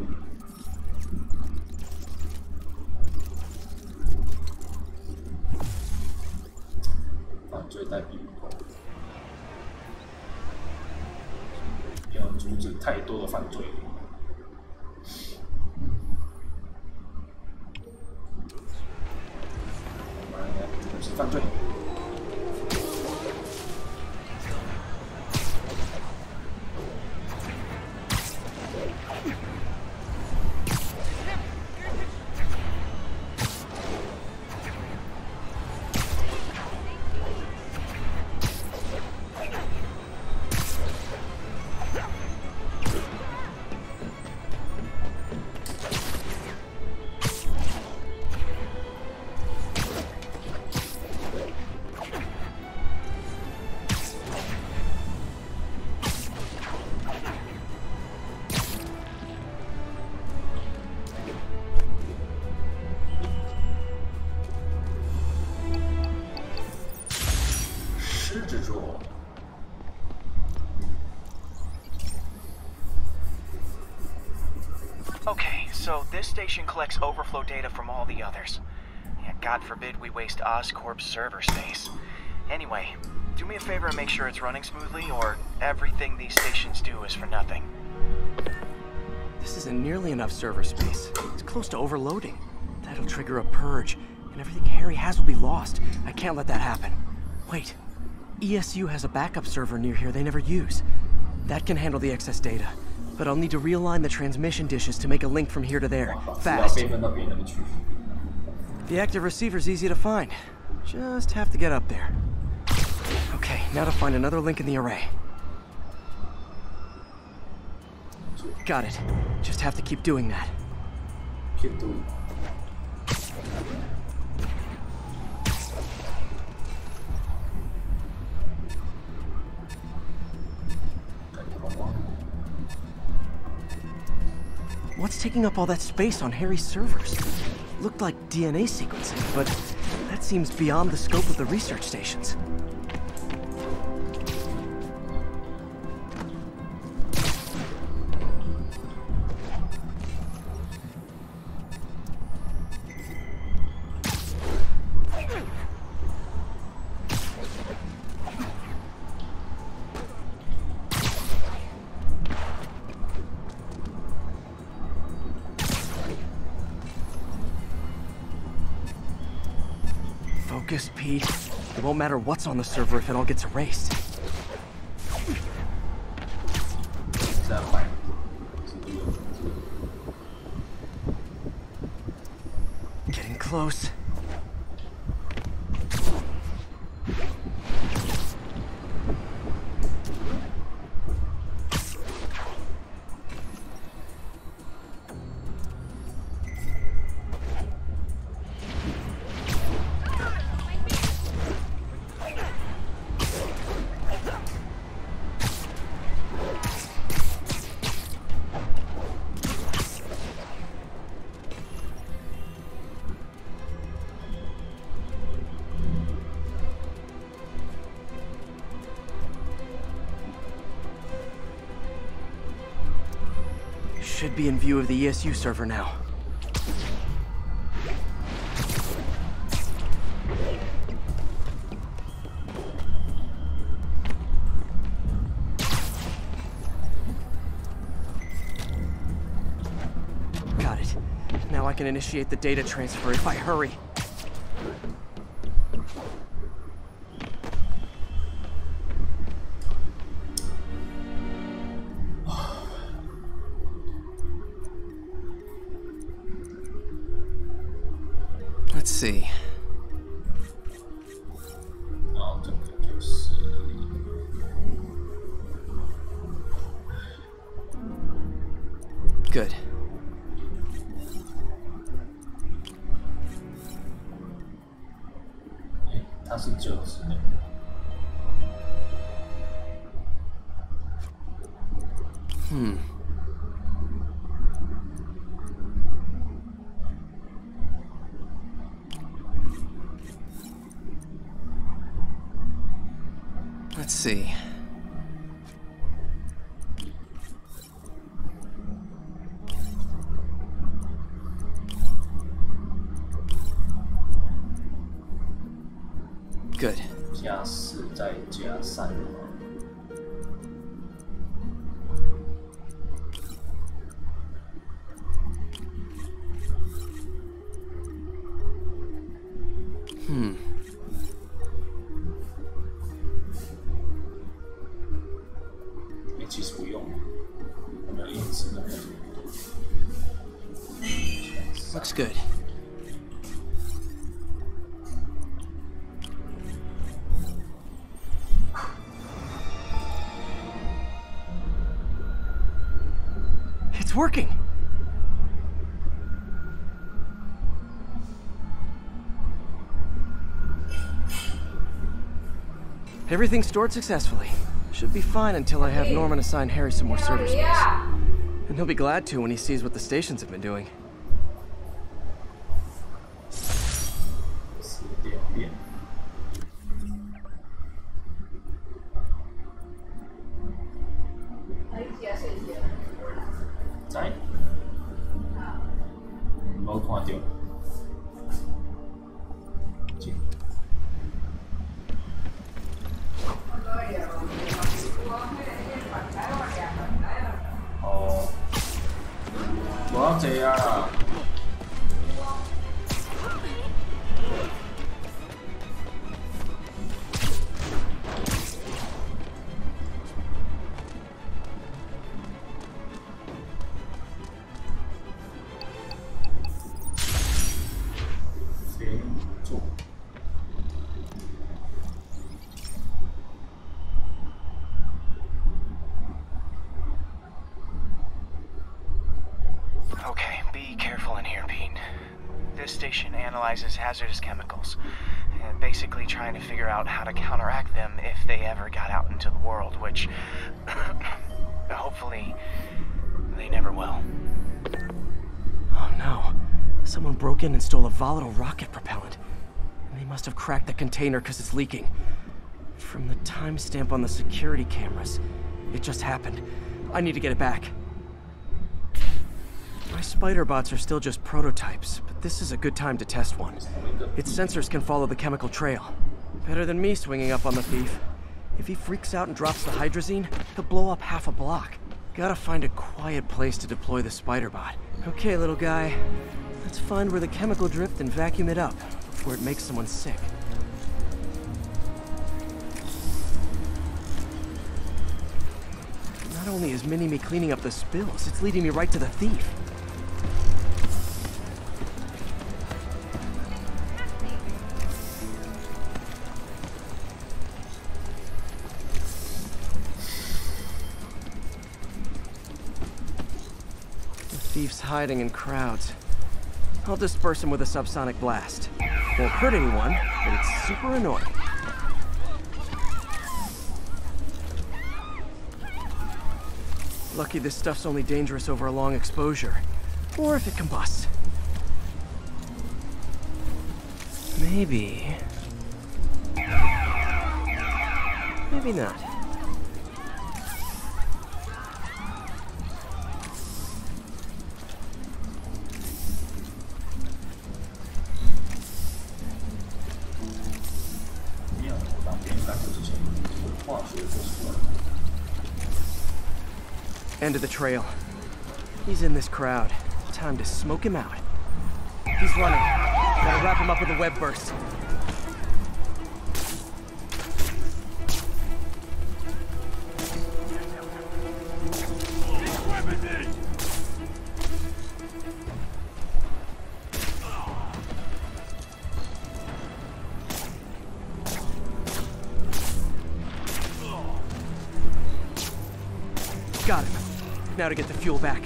罪代币不够，要阻止太多的犯罪。我们来阻止犯罪。Okay, so this station collects overflow data from all the others. Yeah, God forbid we waste Oscorp's server space. Anyway, do me a favor and make sure it's running smoothly, or everything these stations do is for nothing. This isn't nearly enough server space. It's close to overloading. That'll trigger a purge, and everything Harry has will be lost. I can't let that happen. Wait. ESU has a backup server near here they never use. That can handle the excess data. But I'll need to realign the transmission dishes to make a link from here to there. Fast. The active receiver's easy to find. Just have to get up there. Okay, now to find another link in the array. Got it. Just have to keep doing that. Keep doing. What's taking up all that space on Harry's servers? Looked like DNA sequencing, but that seems beyond the scope of the research stations. Focus, Pete. It won't matter what's on the server if it all gets erased. Getting close. Should be in view of the ESU server now. Got it. Now I can initiate the data transfer if I hurry. Good. Let's see. Good. 加4再加3。其实不用，有没有因子的？ Looks good. It's working. Everything's stored successfully. Should be fine until I have Norman assign Harry some more server space. And he'll be glad to when he sees what the stations have been doing. Okay, be careful in here, Pete. This station analyzes hazardous chemicals, and basically trying to figure out how to counteract them if they ever got out into the world, which hopefully they never will. Oh no. Someone broke in and stole a volatile rocket propellant. And they must have cracked the container because it's leaking. From the timestamp on the security cameras, it just happened. I need to get it back. My spider bots are still just prototypes, but this is a good time to test one. Its sensors can follow the chemical trail. Better than me swinging up on the thief. If he freaks out and drops the hydrazine, he'll blow up half a block. Gotta find a quiet place to deploy the spider bot. Okay, little guy. Let's find where the chemical drift and vacuum it up before it makes someone sick. Not only is Mini-Me cleaning up the spills, it's leading me right to the thief. Thief's hiding in crowds. I'll disperse him with a subsonic blast. Won't hurt anyone, but it's super annoying. Lucky this stuff's only dangerous over a long exposure. Or if it combusts. Maybe... maybe not. End of the trail. He's in this crowd. Time to smoke him out. He's running. Gotta wrap him up with a web burst. Got him. Now to get the fuel back.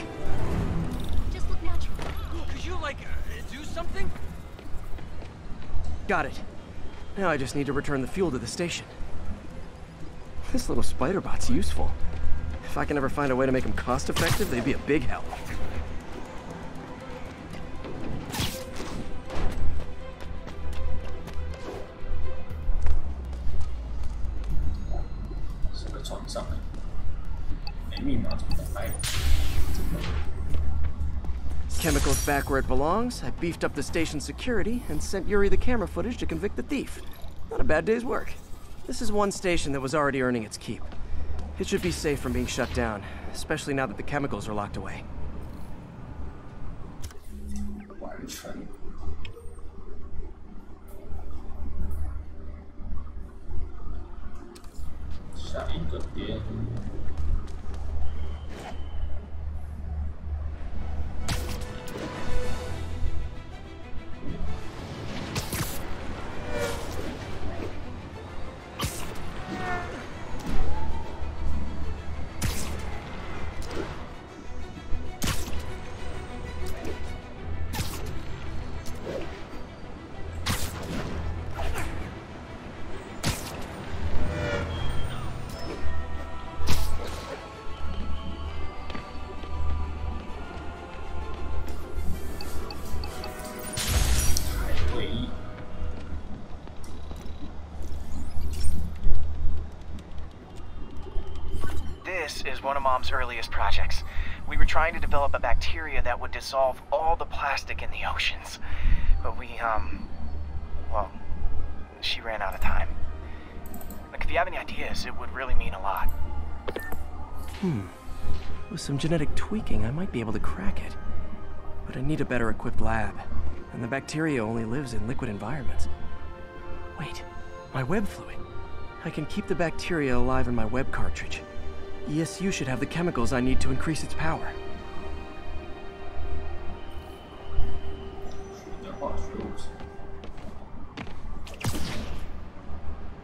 something? Got it. Now I just need to return the fuel to the station. This little spider bot's useful. If I can ever find a way to make them cost-effective, they'd be a big help. Chemicals back where it belongs. I beefed up the station's security and sent Yuri the camera footage to convict the thief. Not a bad day's work. This is one station that was already earning its keep. It should be safe from being shut down, especially now that the chemicals are locked away. This is one of Mom's earliest projects. We were trying to develop a bacteria that would dissolve all the plastic in the oceans. But well, she ran out of time. Like, if you have any ideas, it would really mean a lot. With some genetic tweaking, I might be able to crack it. But I need a better equipped lab. And the bacteria only lives in liquid environments. Wait, my web fluid. I can keep the bacteria alive in my web cartridge. ESU should have the chemicals I need to increase its power.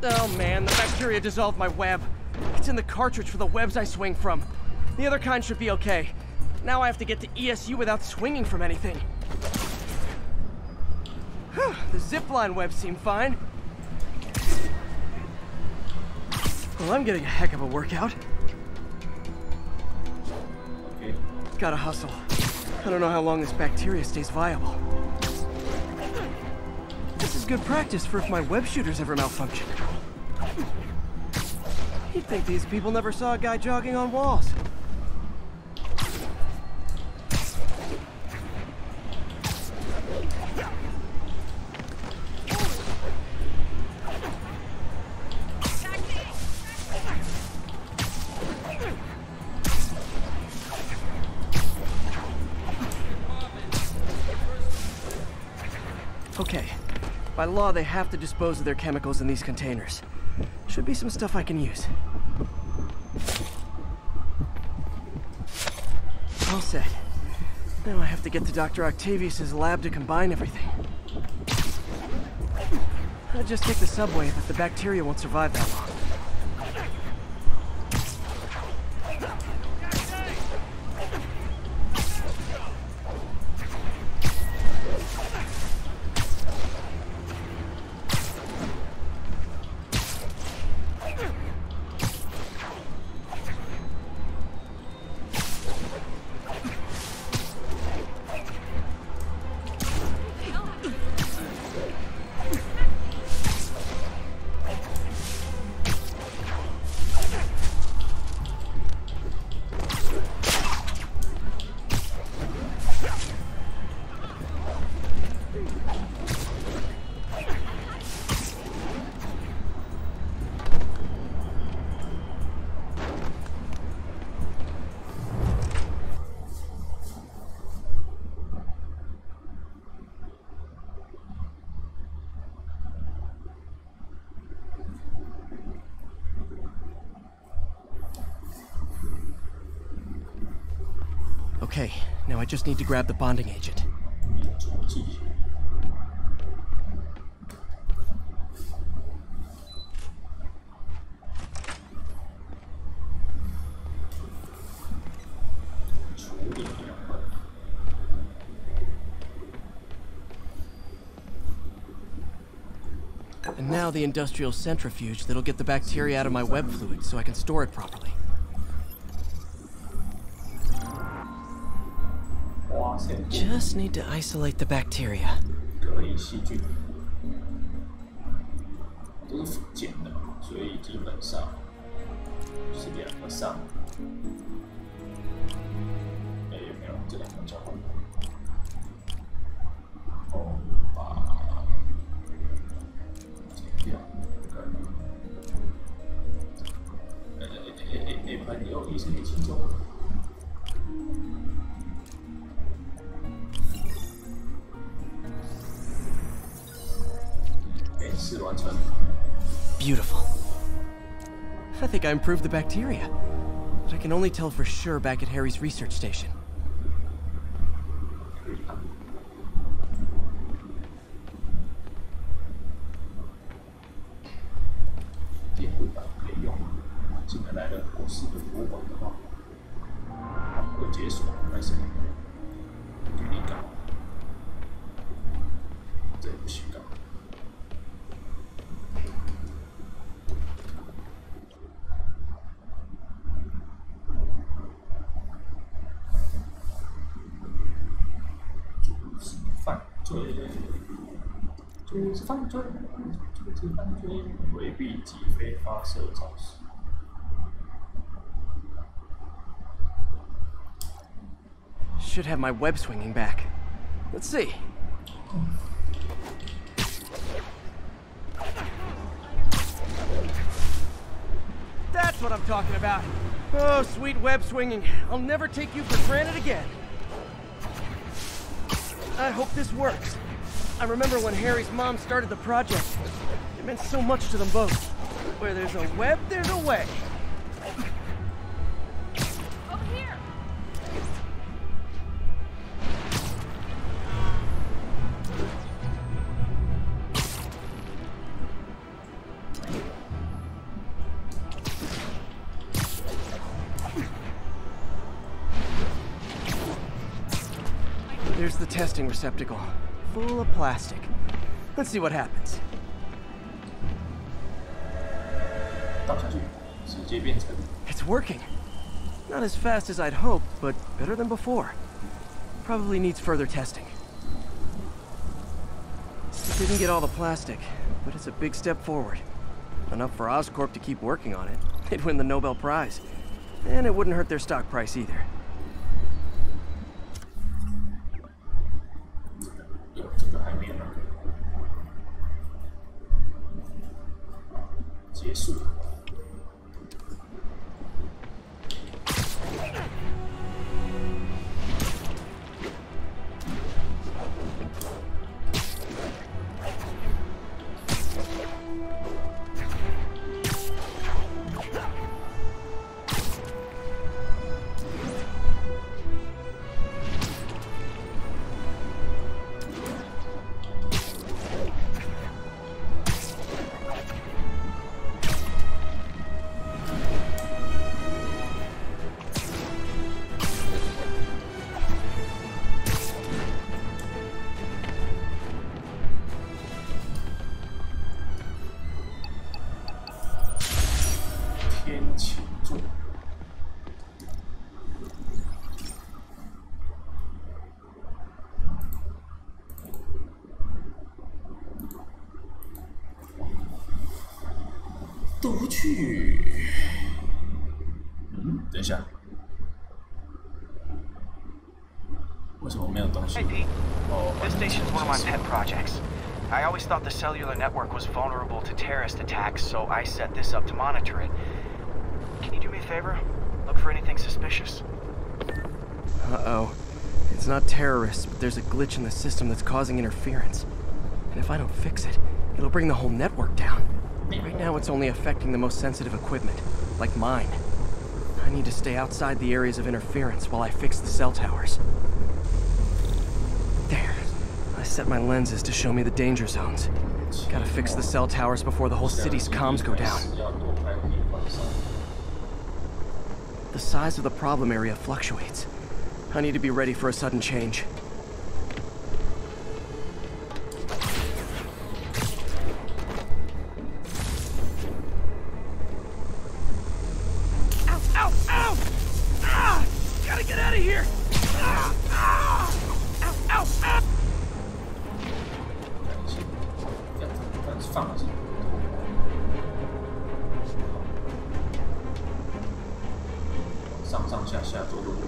Oh man, the bacteria dissolved my web. It's in the cartridge for the webs I swing from. The other kind should be okay. Now I have to get to ESU without swinging from anything. The zipline webs seem fine. Well, I'm getting a heck of a workout. Gotta hustle. I don't know how long this bacteria stays viable. This is good practice for if my web shooters ever malfunction. You'd think these people never saw a guy jogging on walls. Okay. By law, they have to dispose of their chemicals in these containers. Should be some stuff I can use. All set. Now I have to get to Dr. Octavius's lab to combine everything. I'll just take the subway if the bacteria won't survive that long. Okay, now I just need to grab the bonding agent. now the industrial centrifuge that'll get the bacteria out of my web fluid so I can store it properly. 哇塞， Just need to isolate the bacteria. 可以细菌都是福建的，所以基本上是2个上。哎，有没有这2个交换？哦，把剪掉。朋友，你是你轻重。 Beautiful. I think I improved the bacteria, but I can only tell for sure back at Harry's research station. Should have my web swinging back. Let's see. That's what I'm talking about. Oh, sweet web swinging. I'll never take you for granted again. I hope this works. I remember when Harry's mom started the project. It meant so much to them both. Where there's a web, there's a way. Over here. There's the testing receptacle, full of plastic. Let's see what happens. It's working. Not as fast as I'd hoped, but better than before. Probably needs further testing. It didn't get all the plastic, but it's a big step forward. Enough for Oscorp to keep working on it. They'd win the Nobel Prize. And it wouldn't hurt their stock price either.都去。等一下，为什么没有东西？ Hey Pete, this station's one of my pet projects. I always thought the cellular network was vulnerable to terrorist attacks, so I set this up to monitor it. Can you do me a favor? Look for anything suspicious. Uh-oh. It's not terrorists, but there's a glitch in the system that's causing interference. And if I don't fix it, it'll bring the whole network down. Right now it's only affecting the most sensitive equipment, like mine. I need to stay outside the areas of interference while I fix the cell towers. There. I set my lenses to show me the danger zones. Gotta fix the cell towers before the whole city's comms go down. The size of the problem area fluctuates. I need to be ready for a sudden change. 上上下下左左右右。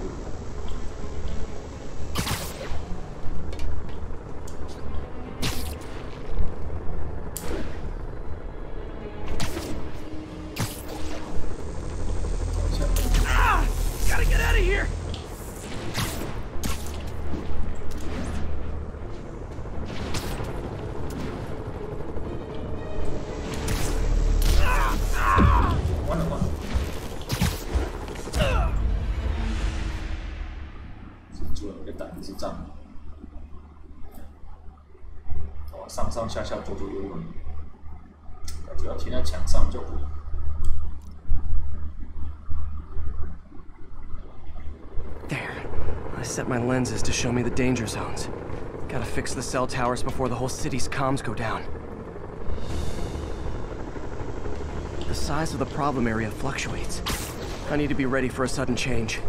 Gotta get out of here!上上下下左左右右，感觉要贴在墙上就不。There. I set my lenses to show me the danger zones. Gotta fix the cell towers before the whole city's comms go down. The size of the problem area fluctuates. I need to be ready for a sudden change.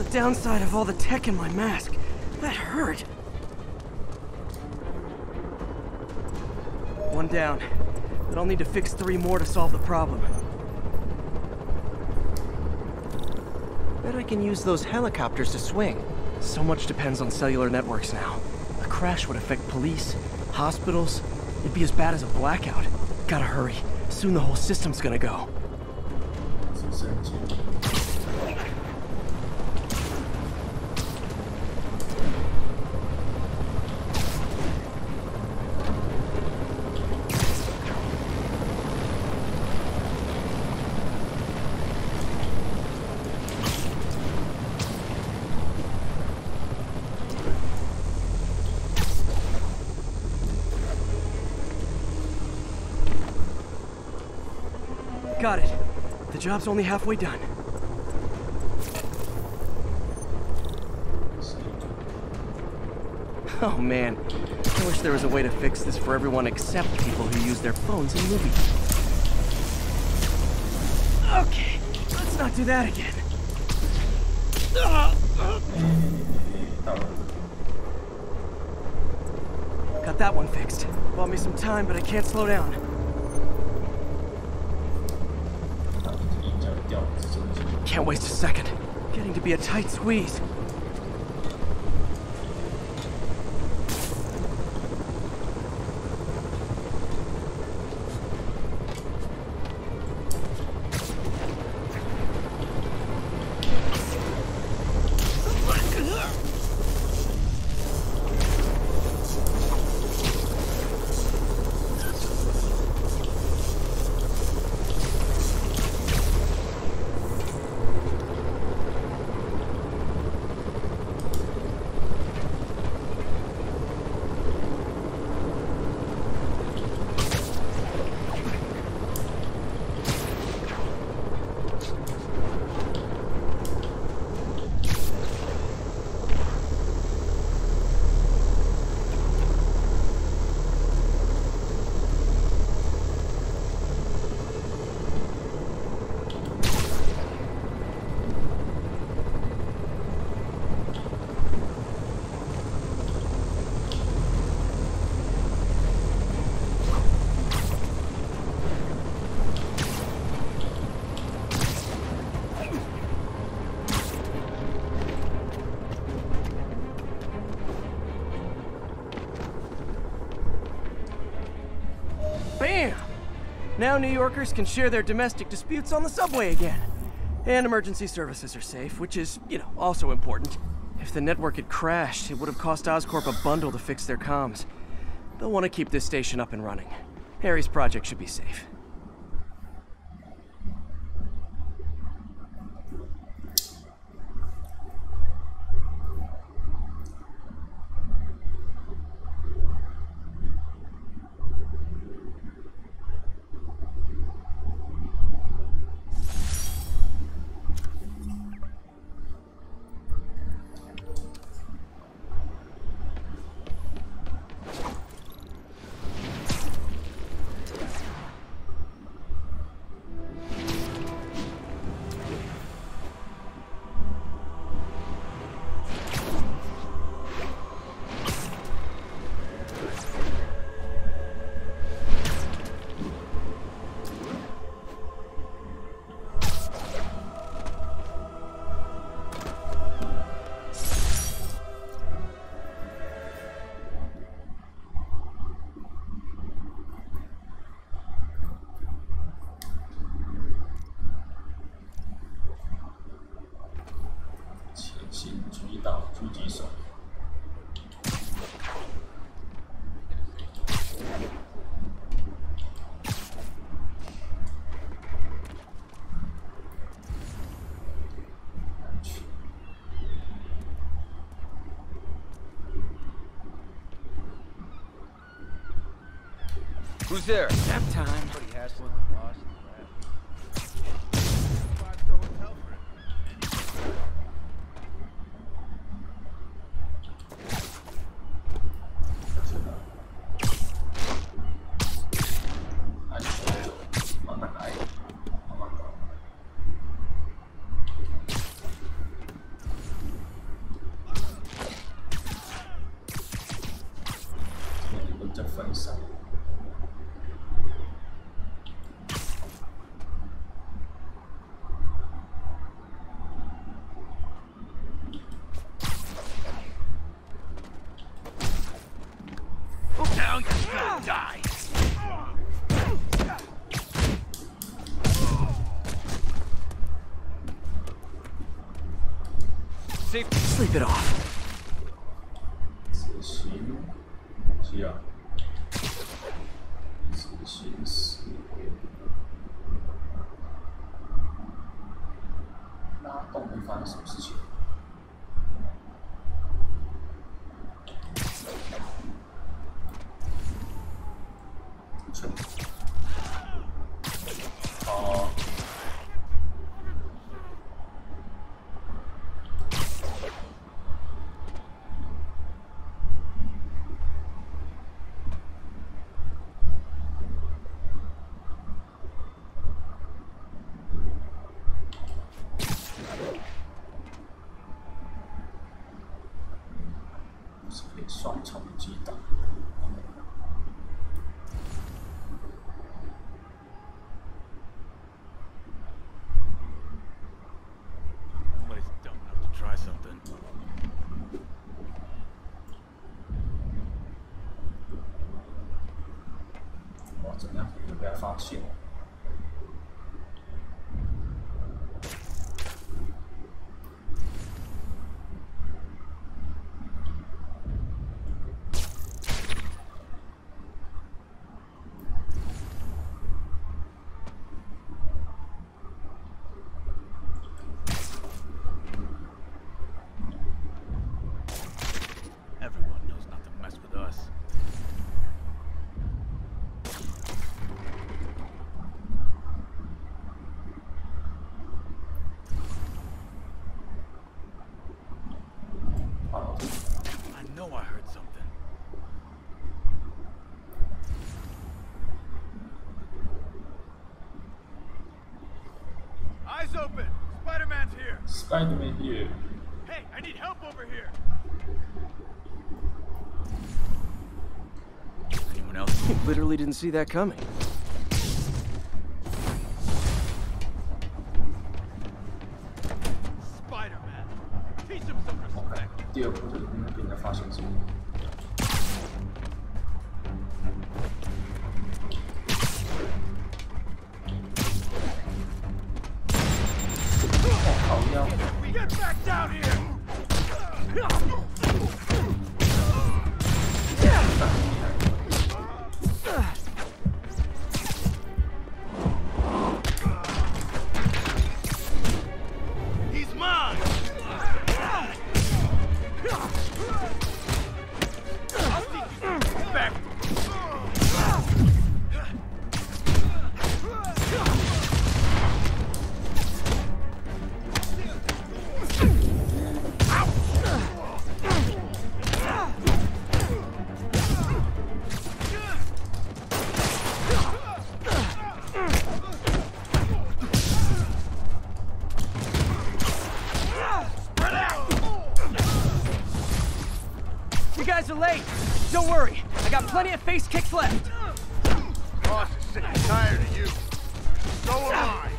Downside of all the tech in my mask. That hurt. One down. But I'll need to fix 3 more to solve the problem. Bet I can use those helicopters to swing. So much depends on cellular networks now. A crash would affect police, hospitals. It'd be as bad as a blackout. Gotta hurry. Soon the whole system's gonna go. Got it. The job's only halfway done. Oh man, I wish there was a way to fix this for everyone except people who use their phones in movies. Okay, let's not do that again. Got that one fixed. Bought me some time, but I can't slow down. Can't waste a second. Getting to be a tight squeeze. Bam! Now New Yorkers can share their domestic disputes on the subway again. And emergency services are safe, which is, also important. If the network had crashed, it would have cost Oscorp a bundle to fix their comms. They'll want to keep this station up and running. Harry's project should be safe. Who's there? Nap time. Somebody has to look lost in the lab. 5-star hotel for it. Now you're gonna die. Sleep it off. 执行，需要执行思维，拉动会发生什么事情？哦。是可以双重击打。Somebody's dumb enough to try something. 哇，怎么样可以被他发现？ Everyone knows not to mess with us. I know I heard something. Eyes open! Spider-Man's here! Spider-Man here. Hey, I need help over here! Anyone else? Literally didn't see that coming. Spider-Man! Teach him some respect! 第二步就是被人家发现之后。靠腰。 Get back down here! He's mine! Back! You guys are late. Don't worry. I got plenty of face kicks left. Boss is sick and tired of you. So am I.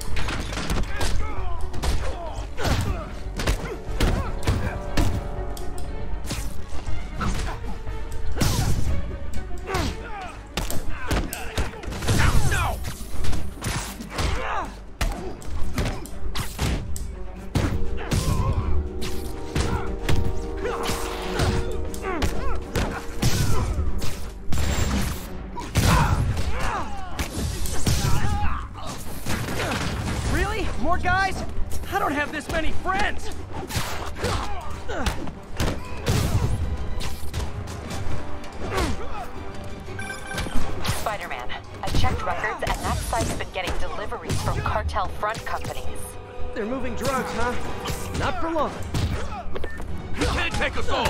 Really? More guys? I don't have this many friends. Spider-Man. I checked records, and that site's been getting deliveries from cartel front companies. They're moving drugs, huh? Not for long. You can't take us all!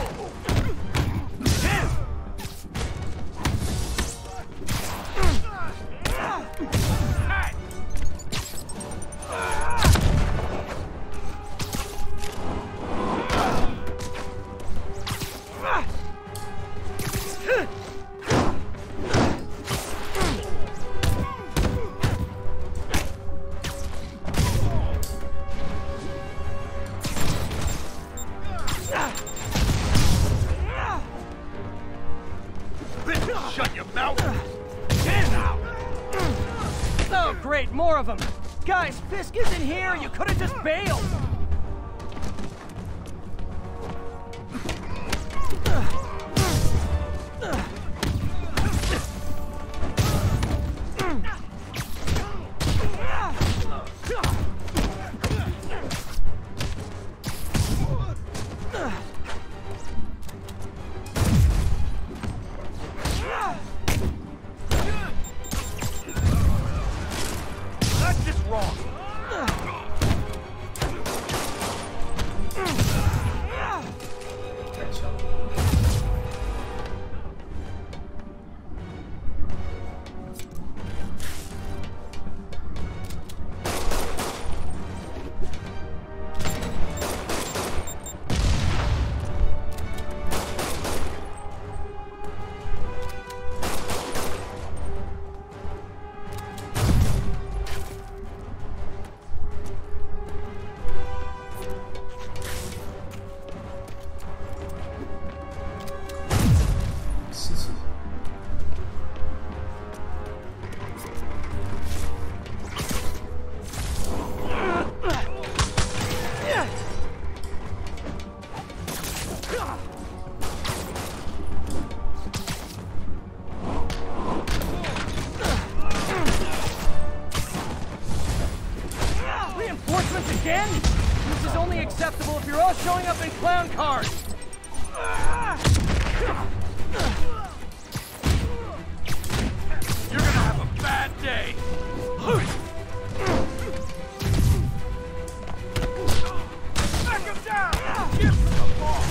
Shut your mouth! Get out! Oh, great, more of them! Guys, Fisk isn't here! You could have just bailed! That's just wrong! Reinforcements again? This is only acceptable if you're all showing up in clown cars! You're gonna have a bad day! Back him down! Give him the ball!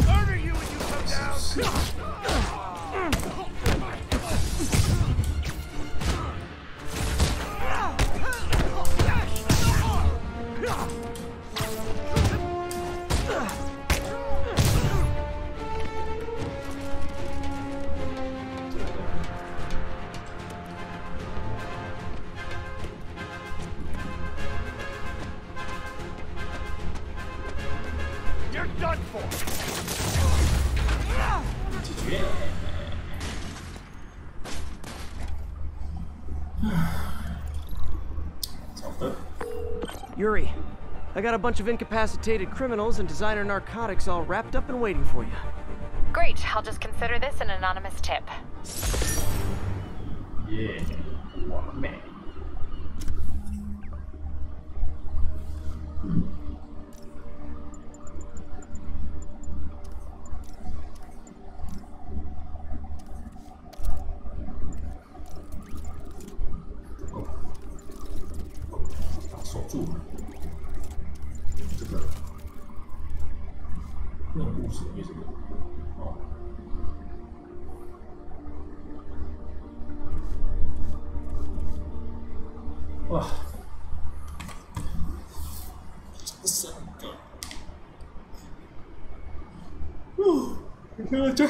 Murder you when you come down! You're done for! 解决。找的。 Yuri, I got a bunch of incapacitated criminals and designer narcotics all wrapped up and waiting for you. Great, I'll just consider this an anonymous tip. 耶，完美。守住这个任务是为什么？哦，哇，3个，你看这。